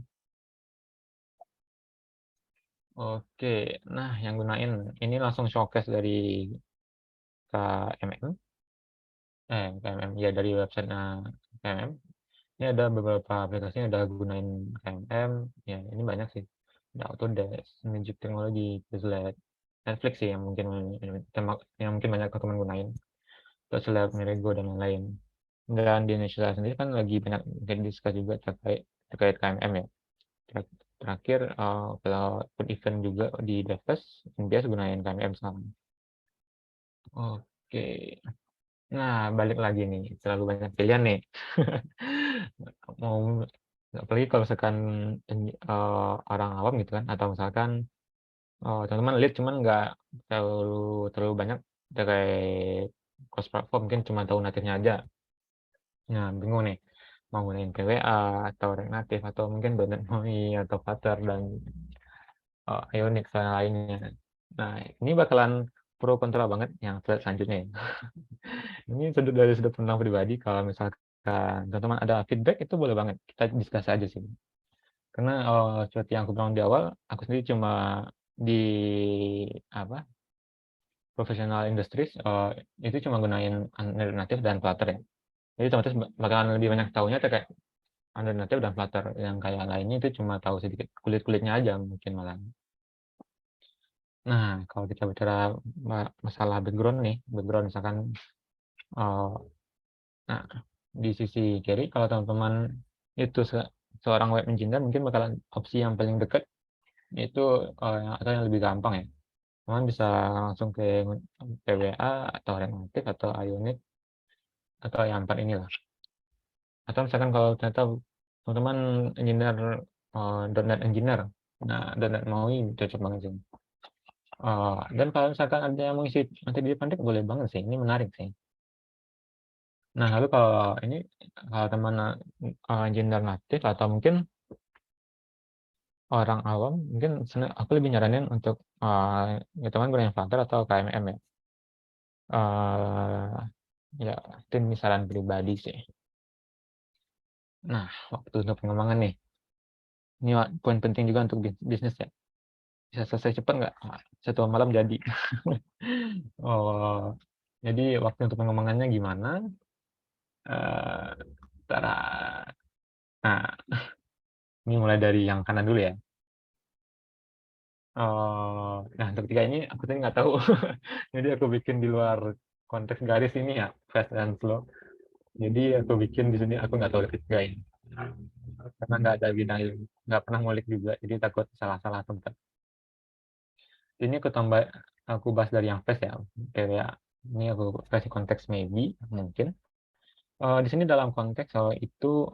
Oke, nah yang gunain ini langsung showcase dari KMM, KMM ya dari website KMM. Ini ada beberapa aplikasi yang udah gunain KMM, ya ini banyak sih. Ada Autodesk, Magic Technology, Quizlet, Netflix sih yang mungkin banyak teman gunain. Terus Lab, Mirago dan lain-lain. Dan di Indonesia sendiri kan lagi banyak diskus juga terkait KMM ya. Terakhir kalau event juga di Devfest, MBS gunain KMM sekarang. Oke. Nah, balik lagi nih, terlalu banyak pilihan nih. Mau apalagi kalau misalkan orang awam gitu kan, atau misalkan teman-teman lihat cuman nggak terlalu banyak terkait cross platform, mungkin cuma tahu natifnya aja. Nah, bingung nih mau gunain PWA atau React Native atau mungkin .NET MOI atau Flutter dan Ionic dan lainnya. Nah, ini bakalan pro kontra banget yang slide selanjutnya ya. Ini dari sudut pandang pribadi, kalau misalkan teman-teman ada feedback itu boleh banget kita diskusi aja sih. Karena seperti yang aku bilang di awal, aku sendiri cuma di apa professional industries itu cuma gunain Android Native dan Flutter ya. Jadi otomatis bakalan lebih banyak tahunya terkait Android Native dan Flutter. Yang kayak lainnya itu cuma tahu sedikit kulit-kulitnya aja mungkin malah. Nah, kalau kita bicara masalah background nih, background misalkan nah di sisi kiri kalau teman-teman itu seorang web engineer mungkin bakalan opsi yang paling dekat itu atau yang lebih gampang ya. Teman bisa langsung ke PWA atau React Native atau Ionic atau yang empat inilah. Atau misalkan kalau ternyata teman-teman engineer .NET engineer, nah .NET MAUI cocok banget sih. Dan kalau misalkan ada yang mengisi nanti di depan boleh banget sih, ini menarik sih. Nah, lalu kalau ini kalau teman engineer natif atau mungkin orang awam, mungkin aku lebih nyaranin untuk ya teman gunain Flutter atau KMM ya. Ya, itu misalan pribadi sih. Nah, waktu untuk pengembangan nih. Ini poin penting juga untuk bisnis ya. Bisa selesai cepat nggak? Ah, 1 malam jadi. Oh, jadi waktu untuk pengembangannya gimana? Eh, Cara, nah, ini mulai dari yang kanan dulu ya. Nah, untuk 3 ini aku tadi nggak tahu. Jadi aku bikin di luar konteks garis ini ya, fast dan slow. Jadi aku bikin di sini aku nggak tahu ketiga ini. Karena nggak ada bidang ilmu, nggak pernah ngulik juga, jadi takut salah-salah tempat. Ini aku bahas dari yang fast ya, kayak ini aku kasih konteks maybe mungkin. Di sini dalam konteks kalau itu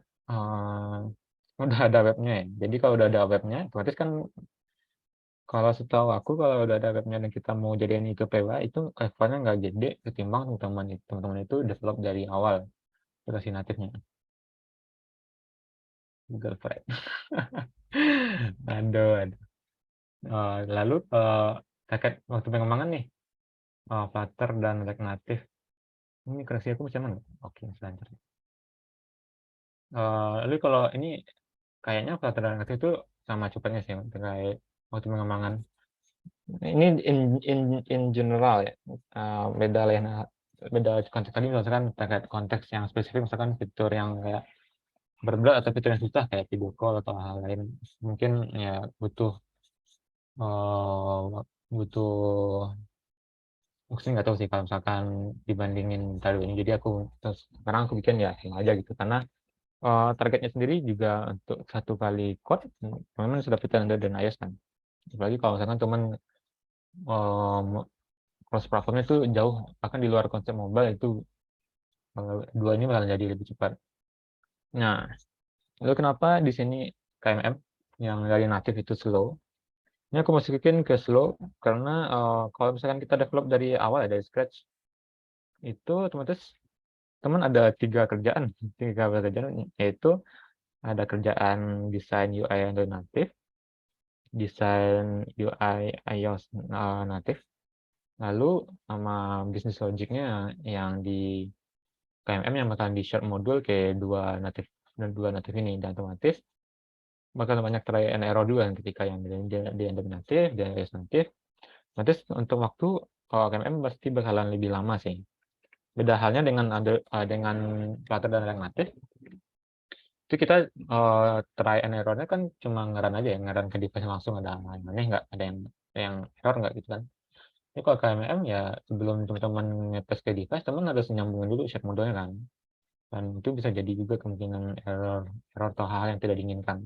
udah ada webnya ya. Jadi kalau udah ada webnya, otomatis kan kalau setahu aku kalau udah ada webnya dan kita mau jadiin itu PWA itu effortnya nggak gede ketimbang teman-teman itu develop dari awal versi natifnya. Google Drive. Aduh. Lalu terkait waktu pengembangan nih, Flutter dan React Native. Ini koneksi aku bisa mana? Oke, lancar. Lalu kalau ini kayaknya Flutter dan React Native itu sama cepatnya sih terkait waktu pengembangan. Ini in general ya, beda lain beda konteks tadi misalkan terkait konteks yang spesifik misalkan fitur yang kayak berat atau fitur yang susah kayak video call atau hal lain mungkin ya butuh butuh mungkin nggak tahu sih kalau misalkan dibandingin tadi ini jadi aku terus sekarang aku bikin ya sama aja gitu karena targetnya sendiri juga untuk 1 kali code teman-teman sudah fitur Android dan iOS kan apalagi kalau misalkan teman cross platformnya itu jauh akan di luar konsep mobile itu dua ini bakal jadi lebih cepat. Nah, lalu kenapa di sini KMM yang dari native itu slow? Ini aku masukin ke slow karena kalau misalkan kita develop dari awal ya, dari scratch itu otomatis teman ada 3 kerjaan, 3 pekerjaan yaitu ada kerjaan desain UI Android native, desain UI iOS native, lalu sama bisnis logiknya yang di KMM yang bakal di share modul ke 2 native ini dan otomatis bakal banyak try and error juga ketika yang di Android native dan iOS native. Otomatis untuk waktu kalau KMM pasti bakalan lebih lama sih. Beda halnya dengan Flutter dan React Native itu kita try and error-nya kan cuma ngeran aja ya, ngeran ke device langsung ada yang aneh nggak, ada yang error nggak gitu kan. Tapi kalau KMM ya sebelum teman-teman ngetes ke device, teman harus nyambungin dulu share modulnya kan. Dan itu bisa jadi juga kemungkinan error error atau hal yang tidak diinginkan.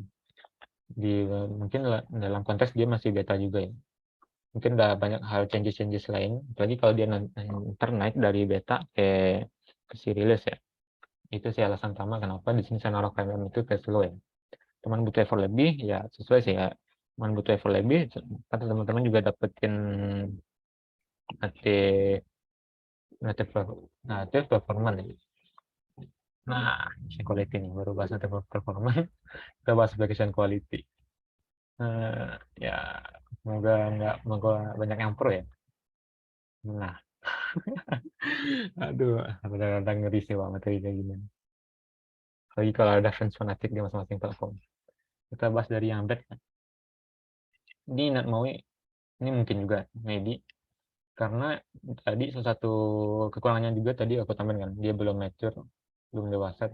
Mungkin dalam konteks dia masih beta juga ya. Mungkin udah banyak hal changes lain. Apalagi kalau dia ntar naik dari beta ke si release ya. Itu sih alasan utama kenapa di sini saya naruh KMM itu ke slow ya. Teman butuh effort lebih ya sesuai sih ya. Teman butuh effort lebih, kata teman-teman juga dapetin native native performance ya. Nah, quality nih baru bahas native performance. Kita bahas application quality. Ya semoga banyak yang pro ya. Nah, aduh, kadang-kadang ngeri sih banget kayak gini. Apalagi kalau ada fans fanatik di masing-masing platform. Kita bahas dari yang bad kan. Ini Natmaui, ini mungkin juga, maybe. Karena tadi salah satu kekurangannya juga tadi aku tambahin kan, dia belum mature, belum dewasa,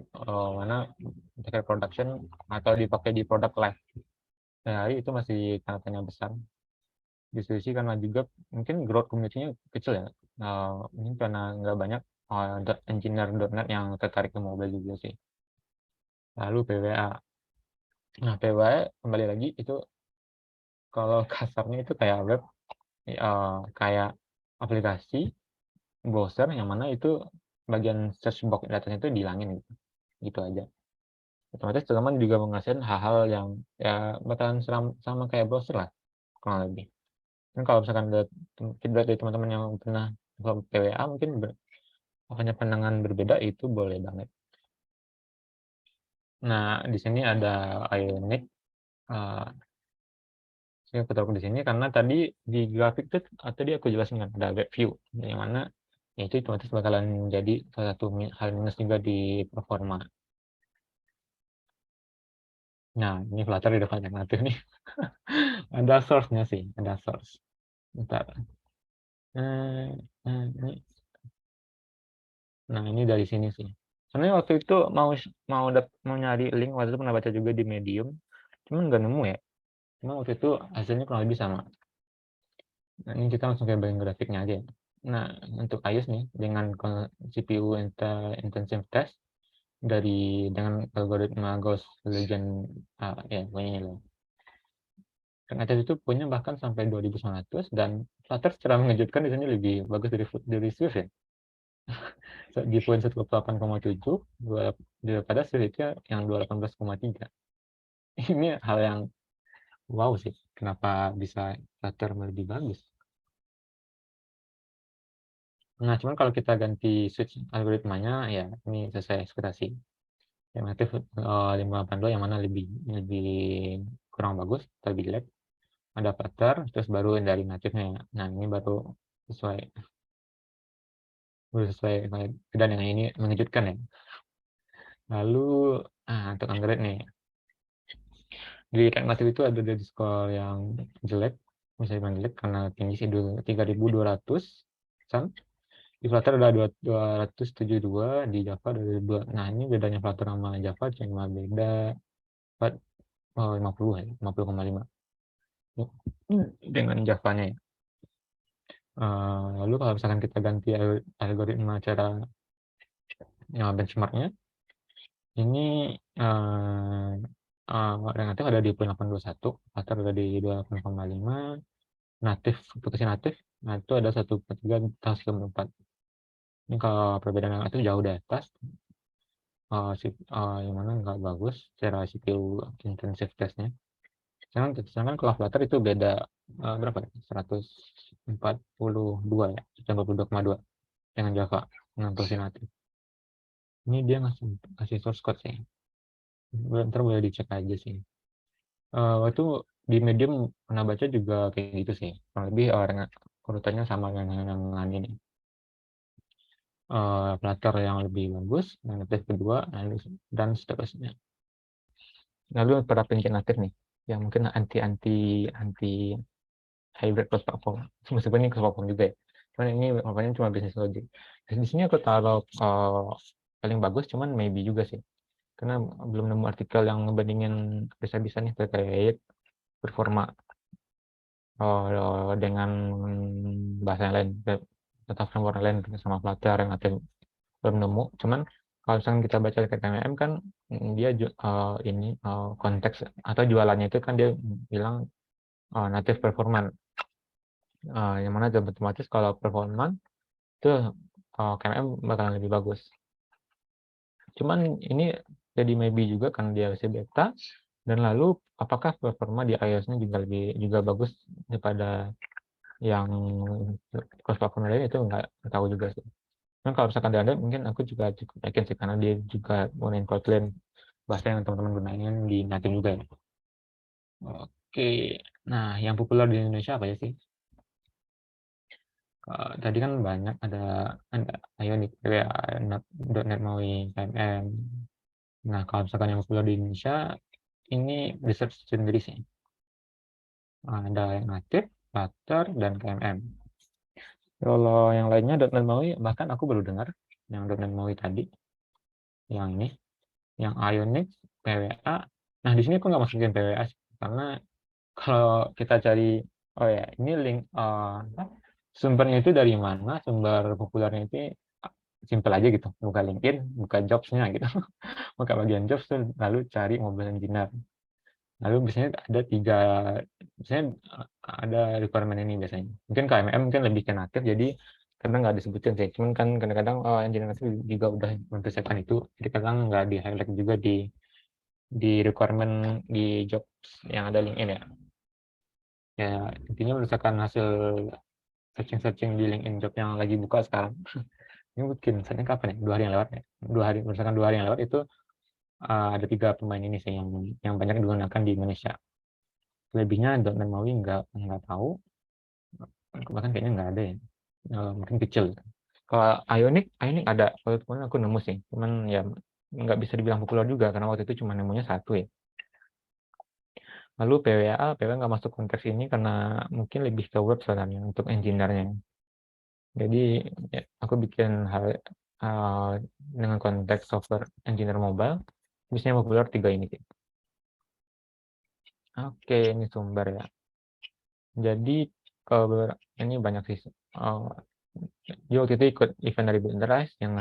mana pakai production atau dipakai di produk live. Sehari itu masih tanda tanya besar. Diskusi karena juga mungkin growth community-nya kecil ya. Mungkin karena nggak banyak engineer.net yang tertarik ke mobile juga sih. Lalu PWA. Nah, PWA kembali lagi itu kalau kasarnya itu kayak web, kayak aplikasi browser yang mana itu bagian search box datanya itu dihilangin gitu. Gitu aja. Otomatis teman juga menghasilkan hal-hal yang ya bakalan sama kayak browser lah kurang lebih. Kan kalau misalkan feedback dari teman-teman yang pernah PWA mungkin punya pandangan berbeda itu boleh banget. Nah, di sini ada Ionic. Saya aku taruh di sini karena tadi di grafik itu tadi aku jelaskan kan ada web view yang mana Ya itu otomatis bakalan jadi salah satu hal minus juga di performa. Nah, ini Flutter di depan yang natif nih. Ada source-nya sih, ada source. Bentar. Ini. Nah, ini dari sini sih. Sebenarnya waktu itu mau nyari link, waktu itu pernah baca juga di Medium, cuman nggak nemu ya. Cuma waktu itu hasilnya kurang lebih sama. Nah, ini kita langsung ke bagian grafiknya aja. Nah, untuk iOS nih, dengan CPU intensive test, dengan algoritma Gauss Legend, ya pokoknya ini loh. Ternyata itu punya bahkan sampai 2900, dan Flutter secara mengejutkan di sini lebih bagus dari Swift ya. Di poin 128,7 daripada Swift yang 218,3. Ini hal yang wow sih, kenapa bisa Flutter lebih bagus. Nah, cuman kalau kita ganti switch algoritmanya, ya ini sesuai ekspektasi. Yang natif 582 yang mana lebih lebih kurang bagus, lebih lag. Ada Flutter, terus baru dari natifnya. Nah, ini sesuai baru sesuai dan yang ini mengejutkan ya. Lalu, untuk Android nih, di React Native itu ada dari skor yang jelek, misalnya bilang jelek karena tinggi sih 3200, di Flutter ada 272, di Java ada 2. Nah, ini bedanya Flutter sama Java cuma beda 50 ya, 50,5 dengan Java-nya ya. Lalu kalau misalkan kita ganti algoritma cara benchmarknya, ini relatif ada di 821, Flutter ada di 28,5, natif, aplikasi natif, nah itu ada 1,3, 1,4. Ini kalau perbedaan yang itu jauh di atas, yang mana nggak bagus secara CPU intensive testnya. Sedangkan kalau Flutter itu beda berapa ya? 142 ya, 142,2 dengan Java, dengan versi natif. Ini dia ngasih source code sih. Ntar boleh dicek aja sih. Waktu di Medium pernah baca juga kayak gitu sih. Kurang lebih urutannya sama dengan ini. Flutter yang lebih bagus, yang natif kedua, dan seterusnya. Lalu para pengguna natif nih, yang mungkin anti hybrid cross platform. Meskipun ini cross platform juga ya. Cuman ini makanya cuma business logic. Di sini aku taruh paling bagus, cuman maybe juga sih. Karena belum nemu artikel yang ngebandingin bisa-bisa nih terkait performa dengan bahasa yang lain, atau framework lain sama Flutter yang ada belum nemu. Cuman kalau misalnya kita baca dari KMM kan dia ini konteks atau jualannya itu kan dia bilang native performance, yang mana otomatis kalau performance itu KMM bakalan lebih bagus. Cuman ini jadi maybe juga kan dia masih beta, dan lalu apakah performa di iOS-nya juga bagus daripada yang cross platform lain, itu nggak tahu juga sih. Nah, kalau misalkan ada mungkin aku juga cukup yakin sih karena dia juga gunain Kotlin, bahasa yang teman-teman gunain di native juga ya. Oke, nah yang populer di Indonesia apa ya sih? Tadi kan banyak ada Ionic, .NET MAUI, KMM. Nah, kalau misalkan yang populer di Indonesia, ini research sendiri sih. Ada yang native, Flutter, dan KMM. Kalau yang lainnya .NET MAUI, bahkan aku baru dengar yang .NET MAUI tadi, yang ini, yang Ionic, PWA. Nah, di sini aku nggak masukin PWA sih, karena kalau kita cari, oh ya, ini link sumbernya itu dari mana, sumber populernya itu simple aja gitu, buka LinkedIn, buka jobs-nya gitu, buka bagian jobs tuh, lalu cari mobile engineer. Lalu biasanya biasanya ada requirement ini biasanya. Mungkin KMM mungkin lebih ke natif, jadi kadang nggak disebutin sih. Cuman kan kadang-kadang engineer natif juga udah mempersiapkan itu, jadi kadang nggak di highlight juga di requirement di jobs yang ada LinkedIn ya. Ya intinya berdasarkan hasil searching di LinkedIn job yang lagi buka sekarang. Ini mungkin misalnya kapan ya? 2 hari yang lewat ya. Berdasarkan 2 hari yang lewat itu ada 3 pemain ini sih yang banyak digunakan di Indonesia. Lebihnya .NET MAUI nggak tahu, bahkan kayaknya nggak ada ya, mungkin kecil. Kalau Ionic ada, waktu itu kemarin aku nemu sih, cuman ya nggak bisa dibilang populer juga karena waktu itu cuma nemunya satu ya. Lalu PWA nggak masuk konteks ini karena mungkin lebih ke web sebenarnya untuk engineer-nya. Jadi ya, aku bikin hal dengan konteks software engineer mobile, biasanya populer 3 ini sih. Oke, ini sumber ya. Jadi ini banyak sih. Dia waktu itu ikut event dari Binderice yang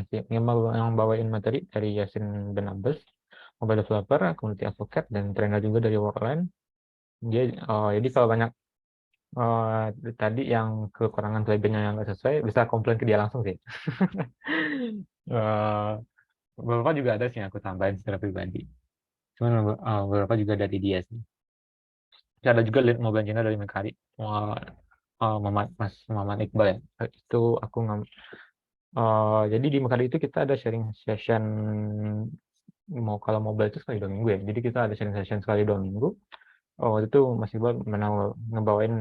bawain materi dari Yasin Ben Abbas, mobile developer, community advocate, dan trainer juga dari Worldline. Jadi kalau banyak tadi yang kekurangan plugin yang nggak sesuai, bisa komplain ke dia langsung sih. Eh, Beberapa juga ada sih yang aku tambahin secara pribadi. Cuman beberapa juga dari dia sih. Ada juga lead mobile engineer dari Mekari. Mas Muhammad Iqbal ya. Itu aku jadi di Mekari itu kita ada sharing session, kalau mobile itu sekali 2 minggu ya. Jadi kita ada sharing session sekali 2 minggu. Waktu itu Mas Iqbal ngebawain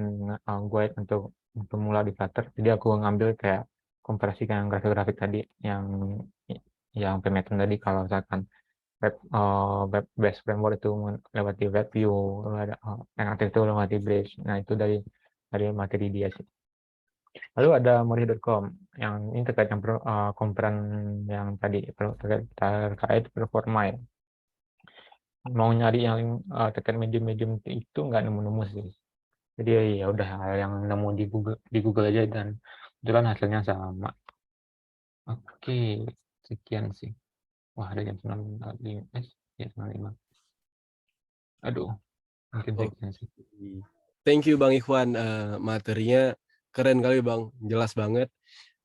guide untuk pemula di Flutter. Jadi aku ngambil kayak komparasi yang grafik-grafik tadi, yang pemattern tadi, kalau misalkan web based framework itu lewati web view, yang aktif itu lewati Braze. Nah, itu dari materi dia sih. Lalu ada Mori.com yang ini terkait yang komponen yang tadi terkait performa ya. Mau nyari yang terkait medium-medium itu nggak nemu-nemu sih. Jadi ya udah yang nemu di Google aja, dan kebetulan hasilnya sama. Oke, sekian sih. Wah, ada jam 9.05. Ya, 9.05. Aduh, mungkin Oke. sekian sih. Thank you Bang Ikhwan, materinya keren kali Bang, jelas banget,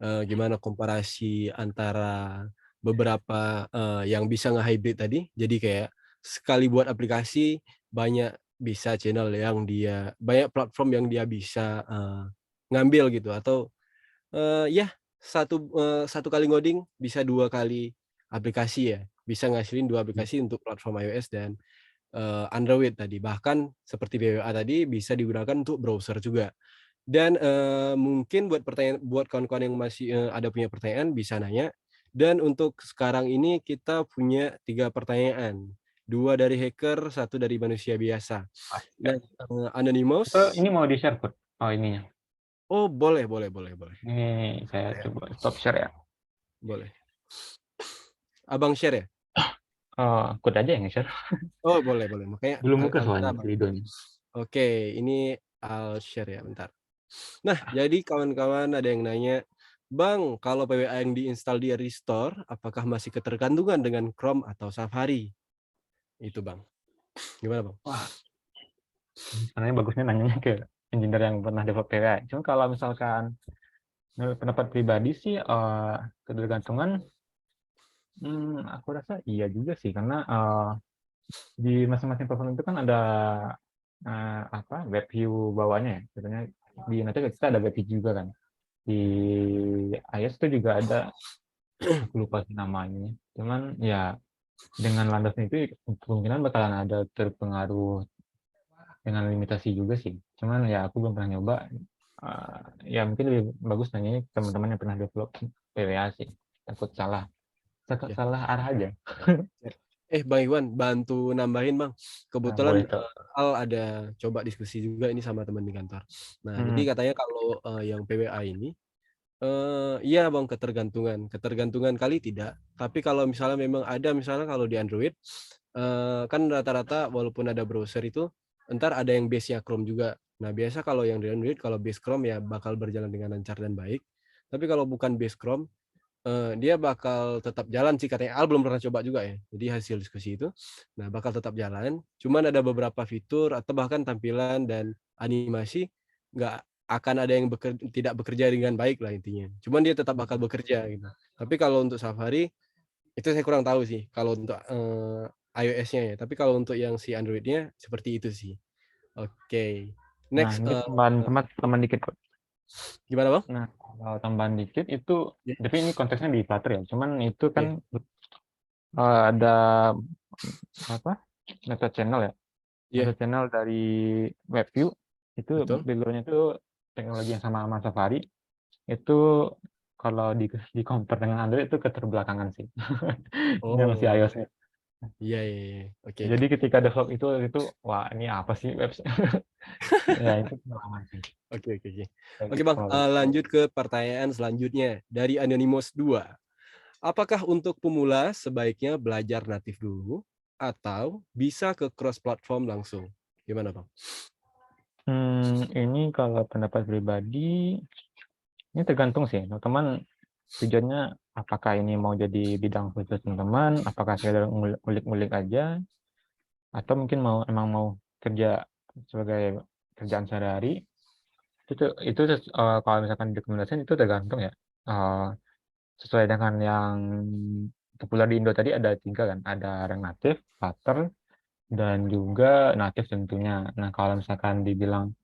gimana komparasi antara beberapa, yang bisa nge-hybrid tadi. Jadi kayak sekali buat aplikasi banyak banyak platform yang dia bisa, ngambil gitu, atau ya satu kali ngoding bisa 2 kali aplikasi ya, bisa ngasilin 2 aplikasi untuk platform iOS dan Android tadi. Bahkan seperti BWA tadi bisa digunakan untuk browser juga. Dan, mungkin buat kawan-kawan yang masih, ada punya pertanyaan bisa nanya. Dan untuk sekarang ini kita punya 3 pertanyaan, 2 dari hacker, 1 dari manusia biasa. Ah, ya. Nah, Anonymous, Ini mau di-share, Put? Oh, ininya. oh boleh boleh boleh boleh. Ini saya Ya, coba stop share ya. boleh. Abang share ya? Code aja yang share. Oh boleh boleh, makanya Belum buka antara soalnya Abang. Slido-nya. Oke, ini I'll share ya, bentar. Nah, jadi kawan-kawan ada yang nanya, "Bang, kalau PWA yang diinstal di restore, apakah masih ketergantungan dengan Chrome atau Safari?" Itu Bang. Gimana Bang? Wah, sebenarnya bagusnya nanyanya ke engineer yang pernah develop PWA. Cuma kalau misalkan menurut pendapat pribadi sih, ketergantungan, aku rasa iya juga sih, karena di masing-masing platform itu kan ada web view bawahnya ya. Sebenarnya di nanti kita ada web view juga kan. Di iOS itu juga ada, aku lupa sih namanya. Cuman ya dengan landasnya itu kemungkinan bakalan ada terpengaruh dengan limitasi juga sih. Cuman ya aku belum pernah nyoba. Ya mungkin lebih bagus nanya teman-teman yang pernah develop PWA sih. Takut Ya. salah arah aja. Bang Iwan, bantu nambahin Bang. Nah, Kebetulan, boleh tuh. Al ada coba diskusi juga ini sama teman di kantor. Nah, jadi Hmm. katanya kalau, yang PWA ini, iya Bang, ketergantungan kali tidak, tapi kalau misalnya memang ada, misalnya kalau di Android, kan rata-rata walaupun ada browser itu, entar ada yang base-nya Chrome juga. Nah, biasa kalau yang di Android, kalau base Chrome ya bakal berjalan dengan lancar dan baik. Tapi kalau bukan base Chrome, dia bakal tetap jalan sih katanya, Al belum pernah coba juga ya. Jadi hasil diskusi itu, nah bakal tetap jalan, cuman ada beberapa fitur atau bahkan tampilan dan animasi nggak akan ada yang tidak bekerja dengan baik lah intinya. Cuman dia tetap bakal bekerja gitu. Tapi kalau untuk Safari, itu saya kurang tahu sih kalau untuk, iOS-nya ya. Tapi kalau untuk yang si Android-nya seperti itu sih. Oke. Nah, Next, ini tambahan dikit kok. gimana Bang? Nah, kalau tambahan dikit itu, Iya tapi ini konteksnya di Flutter ya. Cuman itu kan iya, ada apa? Meta channel ya. Meta iya, channel dari WebView itu betul. background-nya itu teknologi yang sama sama Safari. Itu kalau di compare dengan Android itu keterbelakangan sih. Ini masih Oh, iOS-nya. iya iya iya. Oke Jadi oke. ketika develop itu, wah ini apa sih webs ya itu pengalaman sih. Oke oke oke. Jadi Oke Bang, kalau lanjut ke pertanyaan selanjutnya dari Anonymous 2. Apakah untuk pemula sebaiknya belajar natif dulu atau bisa ke cross platform langsung? Gimana Bang? ini kalau pendapat pribadi, ini tergantung sih, teman-teman tujuannya apakah ini mau jadi bidang khusus teman-teman, apakah sekedar ngulik-ngulik aja, atau mungkin emang mau kerja sebagai kerjaan sehari-hari. Itu kalau misalkan direkomendasikan itu tergantung ya, eee, sesuai dengan yang populer di Indo tadi ada 3 kan, ada React Native, Flutter, dan juga Native tentunya. Nah, kalau misalkan dibilang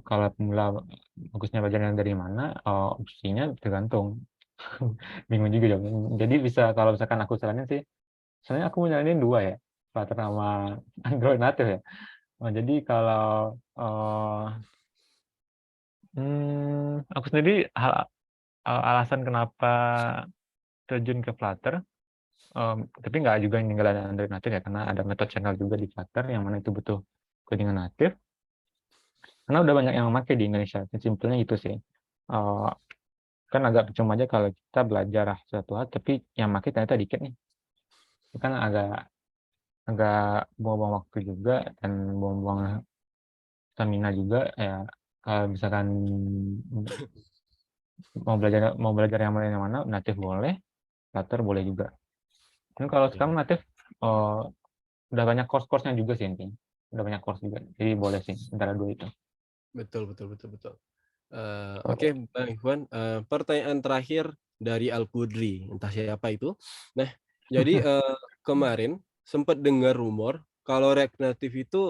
kalau pemula bagusnya belajar yang dari mana, opsinya tergantung. Bingung juga jawabnya. Jadi bisa kalau misalkan aku saranin sih, sebenarnya aku nyaranin 2 ya, Flutter sama Android Native ya. Oh, jadi kalau, aku sendiri alasan kenapa terjun ke Flutter, tapi nggak juga ninggalin Android Native ya, karena ada method channel juga di Flutter yang mana itu butuh codingan native, karena udah banyak yang memakai di Indonesia, simpelnya itu sih. Eee, kan agak percuma aja kalau kita belajar suatu hal, tapi yang make ternyata dikit nih, itu kan agak agak buang-buang waktu juga dan buang-buang stamina juga ya. Kalau misalkan mau belajar yang mana, native boleh, Flutter boleh juga. Dan kalau sekarang Oke. native, eee, udah banyak course-nya juga sih intinya, udah banyak course juga, jadi boleh sih antara 2 itu. Betul betul betul betul. Oke Kalau Bang Ikhwan, pertanyaan terakhir dari Al-Qudri, entah siapa itu. Nah, jadi, kemarin sempat dengar rumor kalau React Native itu,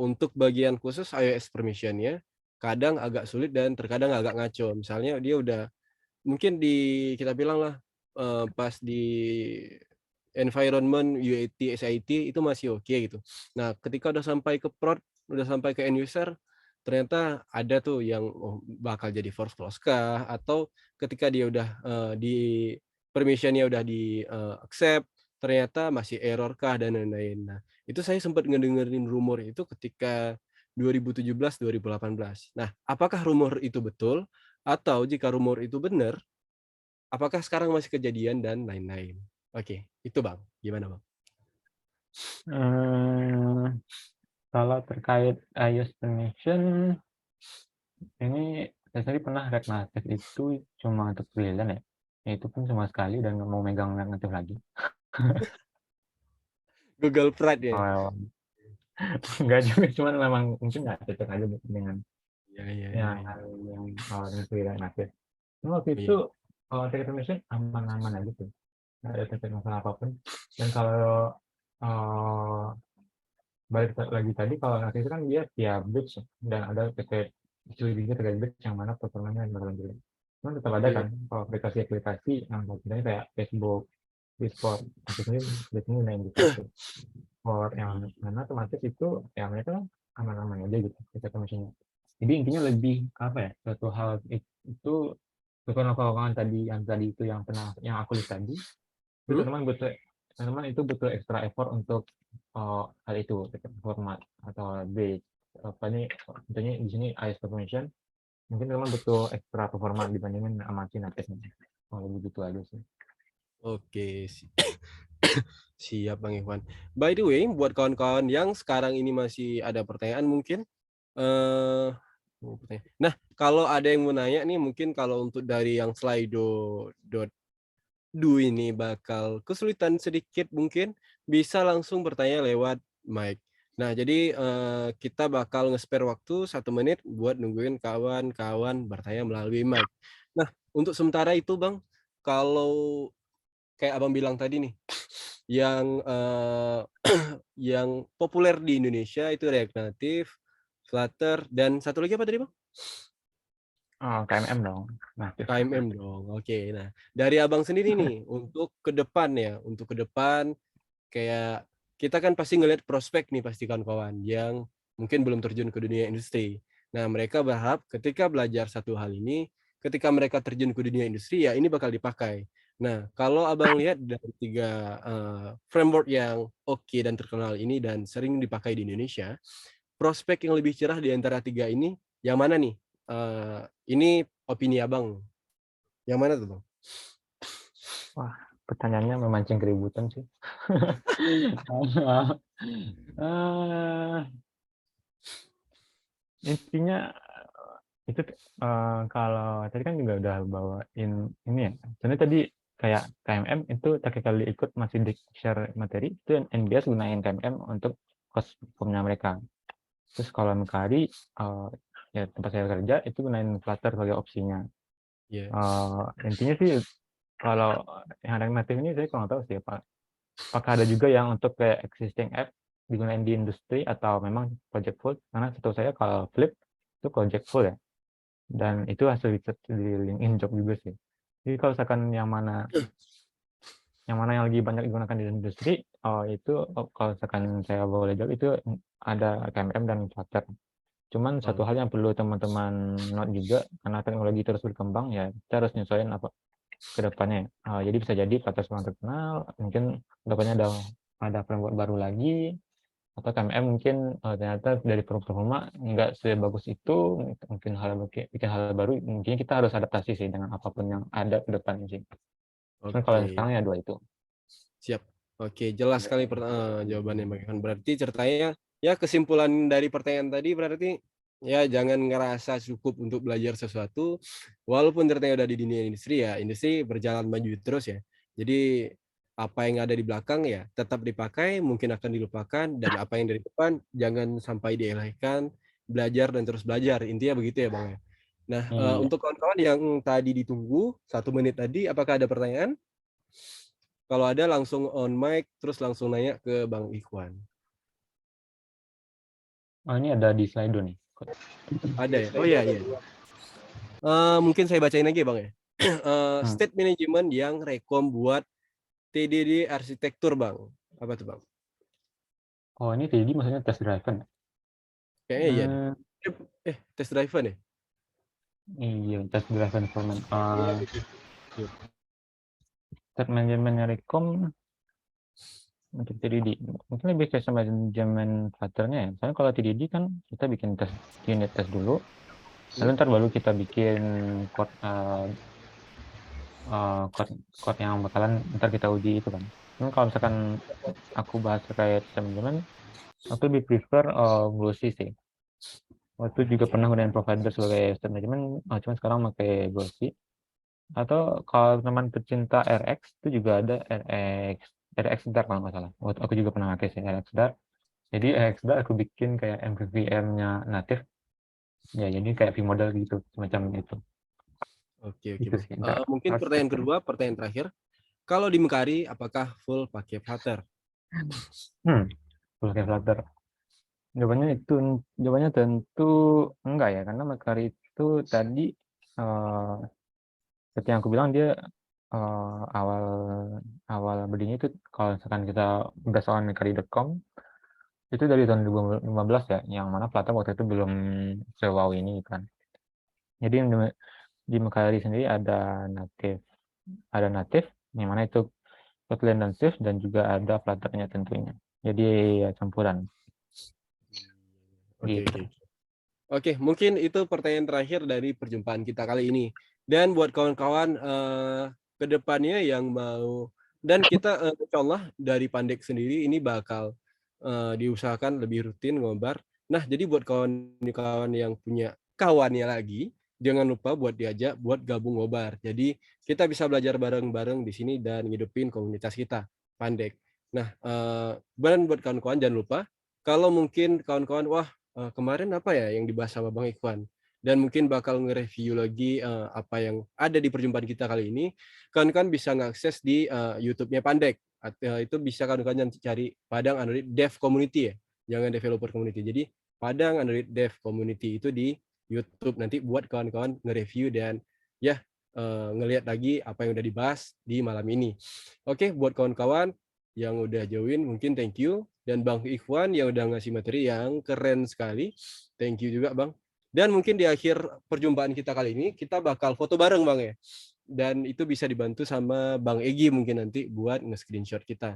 untuk bagian khusus iOS permission-nya kadang agak sulit dan terkadang agak ngaco. Misalnya dia udah mungkin kita bilang lah, pas di environment UAT, SIT itu masih oke gitu. Nah, ketika udah sampai ke prod, udah sampai ke end user, ternyata ada tuh yang, oh, bakal jadi force close kah, atau ketika dia udah, di permission-nya udah di, accept, ternyata masih error kah dan lain-lain. Nah, itu saya sempat ngedengerin rumor itu ketika 2017, 2018. Nah, apakah rumor itu betul? Atau jika rumor itu benar, apakah sekarang masih kejadian dan lain-lain? Oke, itu Bang, gimana Bang? eee, kalau terkait iOS permission, ini saya sendiri pernah React Native itu cuma untuk freelance ya, itu pun cuma sekali dan nggak mau megang React Native lagi. Google Pride ya? Kalau enggak juga, cuman memang mungkin nggak cocok aja dengan Iya iya iya yang iya. yang, dengan React Native. Cuma waktu itu, Iya. React permission aman-aman aja sih, nggak ada masalah apapun. Dan kalau, eee balik lagi tadi kalau nanti itu kan dia via bridge ya, dan ada terkait juga terkait bridge yang mana performanya bakalan jelek. Cuman tetap ada kan Iya. kalau aplikasi-aplikasi yang misalnya kayak Facebook, Discord, aku sendiri biasanya main Discord tuh. Or yang mana otomatis itu ya mereka aman-aman aja gitu kita mesinnya. Jadi intinya lebih apa ya, suatu hal itu bukan lapangan tadi itu yang pernah yang aku lihat tadi, itu Mhm? teman-teman itu butuh extra effort untuk, hal itu, format atau base, apa nih, contohnya di sini iOS permission, mungkin teman butuh ekstra performa dibandingin sama si native-nya. Oh, begitu aja sih. Oke, siap Bang Ikhwan. By the way, buat kawan-kawan yang sekarang ini masih ada pertanyaan mungkin, eee, nah, kalau ada yang mau nanya nih mungkin kalau untuk dari yang Slido.do ini bakal kesulitan sedikit mungkin, bisa langsung bertanya lewat mic. Nah, jadi, kita bakal nge-spare waktu 1 menit buat nungguin kawan-kawan bertanya melalui mic. Nah, untuk sementara itu Bang, kalau kayak Abang bilang tadi nih, yang, yang populer di Indonesia itu React Native, Flutter, dan satu lagi apa tadi Bang? Oh, KMM dong, native. KMM dong, oke. Nah, dari Abang sendiri nih, untuk ke depan kayak kita kan pasti ngelihat prospek nih pasti kawan-kawan yang mungkin belum terjun ke dunia industri. Nah, mereka berharap ketika belajar satu hal ini, ketika mereka terjun ke dunia industri, ya ini bakal dipakai. Nah, kalau Abang lihat dari 3 framework yang oke dan terkenal ini dan sering dipakai di Indonesia, prospek yang lebih cerah di antara 3 ini yang mana nih? Ini opini Abang, yang mana tuh, Bang? Wah, pertanyaannya memancing keributan sih. Eee, intinya itu, kalau tadi kan juga udah bawain ini ya, sebenarnya tadi kayak KMM itu terakhir kali ikut masih di-share materi, itu NBS gunain KMM untuk cost platform-nya mereka. Terus kalau Mekari, ya tempat saya kerja itu gunain Flutter sebagai opsinya. Iya. Intinya sih kalau yang ada natif ini saya kurang tahu sih, apakah ada juga yang untuk kayak existing app digunain di industri atau memang project full? Karena setahu saya kalau Flip itu project full ya, dan itu hasil riset di LinkedIn job juga sih. Jadi kalau misalkan yang lagi banyak digunakan di industri, itu kalau misalkan saya boleh jawab itu ada KMM dan Flutter. Cuman satu Oh, hal yang perlu teman-teman note juga, karena teknologi terus berkembang ya, kita harus nyesuaiin apa ke depannya. Jadi bisa jadi Flutter kurang terkenal, mungkin kedepannya ada framework baru lagi, atau KMM mungkin ternyata dari performa nggak sebagus itu, mungkin bikin hal baru, mungkin kita harus adaptasi sih dengan apapun yang ada ke depannya sih. Cuman kalau yang oke. sekarang ya dua itu. Siap. Oke, jelas sekali jawabannya Bang Ivan. Berarti ceritanya ya kesimpulan dari pertanyaan tadi berarti ya jangan ngerasa cukup untuk belajar sesuatu, walaupun ceritanya udah di dunia industri ya, industri berjalan maju terus ya. Jadi apa yang ada di belakang ya tetap dipakai, mungkin akan dilupakan, dan apa yang dari depan jangan sampai dielehkan, belajar dan terus belajar. Intinya begitu ya Bang ya. Nah, Iya. untuk kawan-kawan yang tadi ditunggu 1 menit tadi, apakah ada pertanyaan? Kalau ada langsung on mic, terus langsung nanya ke Bang Ikhwan. Oh, ini ada di Slido nih. Ada ya? Oh iya iya. Mungkin saya bacain lagi ya Bang ya. Hmm. State management yang rekom buat TDD arsitektur Bang. Apa tuh Bang? Oh, ini tadi maksudnya test driven ya? Kayaknya iya deh. Eh, Test driven ya? iya, test driven development. Iya. State manajemennya Rekom untuk TDD. Mungkin lebih kayak sama manajemen Flutter-nya ya. Soalnya kalau TDD kan kita bikin unit test dulu, lalu ntar baru kita bikin code code yang bakalan ntar kita uji itu kan. Cuman kalau misalkan aku bahas terkait sistem manajemen, aku lebih prefer Glossy sih. Waktu juga Oke. pernah gunain provider sebagai sistem manajemen, cuman sekarang pakai Glossy. Atau kalau teman pecinta RX itu juga ada RX Dark kalau nggak salah. Waktu aku juga pernah pakai sih RX Dark. Jadi RX Dark aku bikin kayak MVVM-nya native. Ya jadi kayak vModel gitu, semacam itu. Oke Itu Bang. sih ntar Mungkin pertanyaan arsitektur. kedua, pertanyaan terakhir. Kalau di Mekari, apakah full pakai Flutter? Hmm, Full pakai Flutter. Jawabannya tentu enggak ya, karena Makari itu tadi eh, seperti yang aku bilang dia awal awal berdirinya itu kalau misalkan kita berdasarkan Makari.com itu dari tahun 2015 ya, yang mana Flutter waktu itu belum se-wow ini kan. Jadi di Makari sendiri ada native yang mana itu Kotlin dan Swift dan juga ada Flutter-nya tentunya. Jadi ya campuran Oke gitu. oke. Oke, mungkin itu pertanyaan terakhir dari perjumpaan kita kali ini. Dan buat kawan-kawan ke depannya yang mau, dan kita insyaallah dari Pandek sendiri ini bakal diusahakan lebih rutin ngobar. Nah, jadi buat kawan-kawan yang punya kawannya lagi, jangan lupa buat diajak buat gabung ngobar. Jadi kita bisa belajar bareng-bareng di sini dan ngidupin komunitas kita, Pandek. Nah, dan buat kawan-kawan jangan lupa kalau mungkin kawan-kawan, wah kemarin apa ya yang dibahas sama Bang Ikhwan, dan mungkin bakal nge-review lagi, apa yang ada di perjumpaan kita kali ini, kawan-kawan bisa ngakses di, YouTube-nya Pandek, itu bisa kawan-kawan nanti cari Padang Android Dev Community ya, jangan developer community. Jadi Padang Android Dev Community itu di YouTube, nanti buat kawan-kawan nge-review dan ya, ngelihat lagi apa yang udah dibahas di malam ini. Oke, buat kawan-kawan yang udah join mungkin thank you, dan Bang Ikhwan yang udah ngasih materi yang keren sekali. Thank you juga Bang. Dan mungkin di akhir perjumpaan kita kali ini, kita bakal foto bareng Bang ya. Dan itu bisa dibantu sama Bang Egy mungkin nanti buat nge-screenshot kita.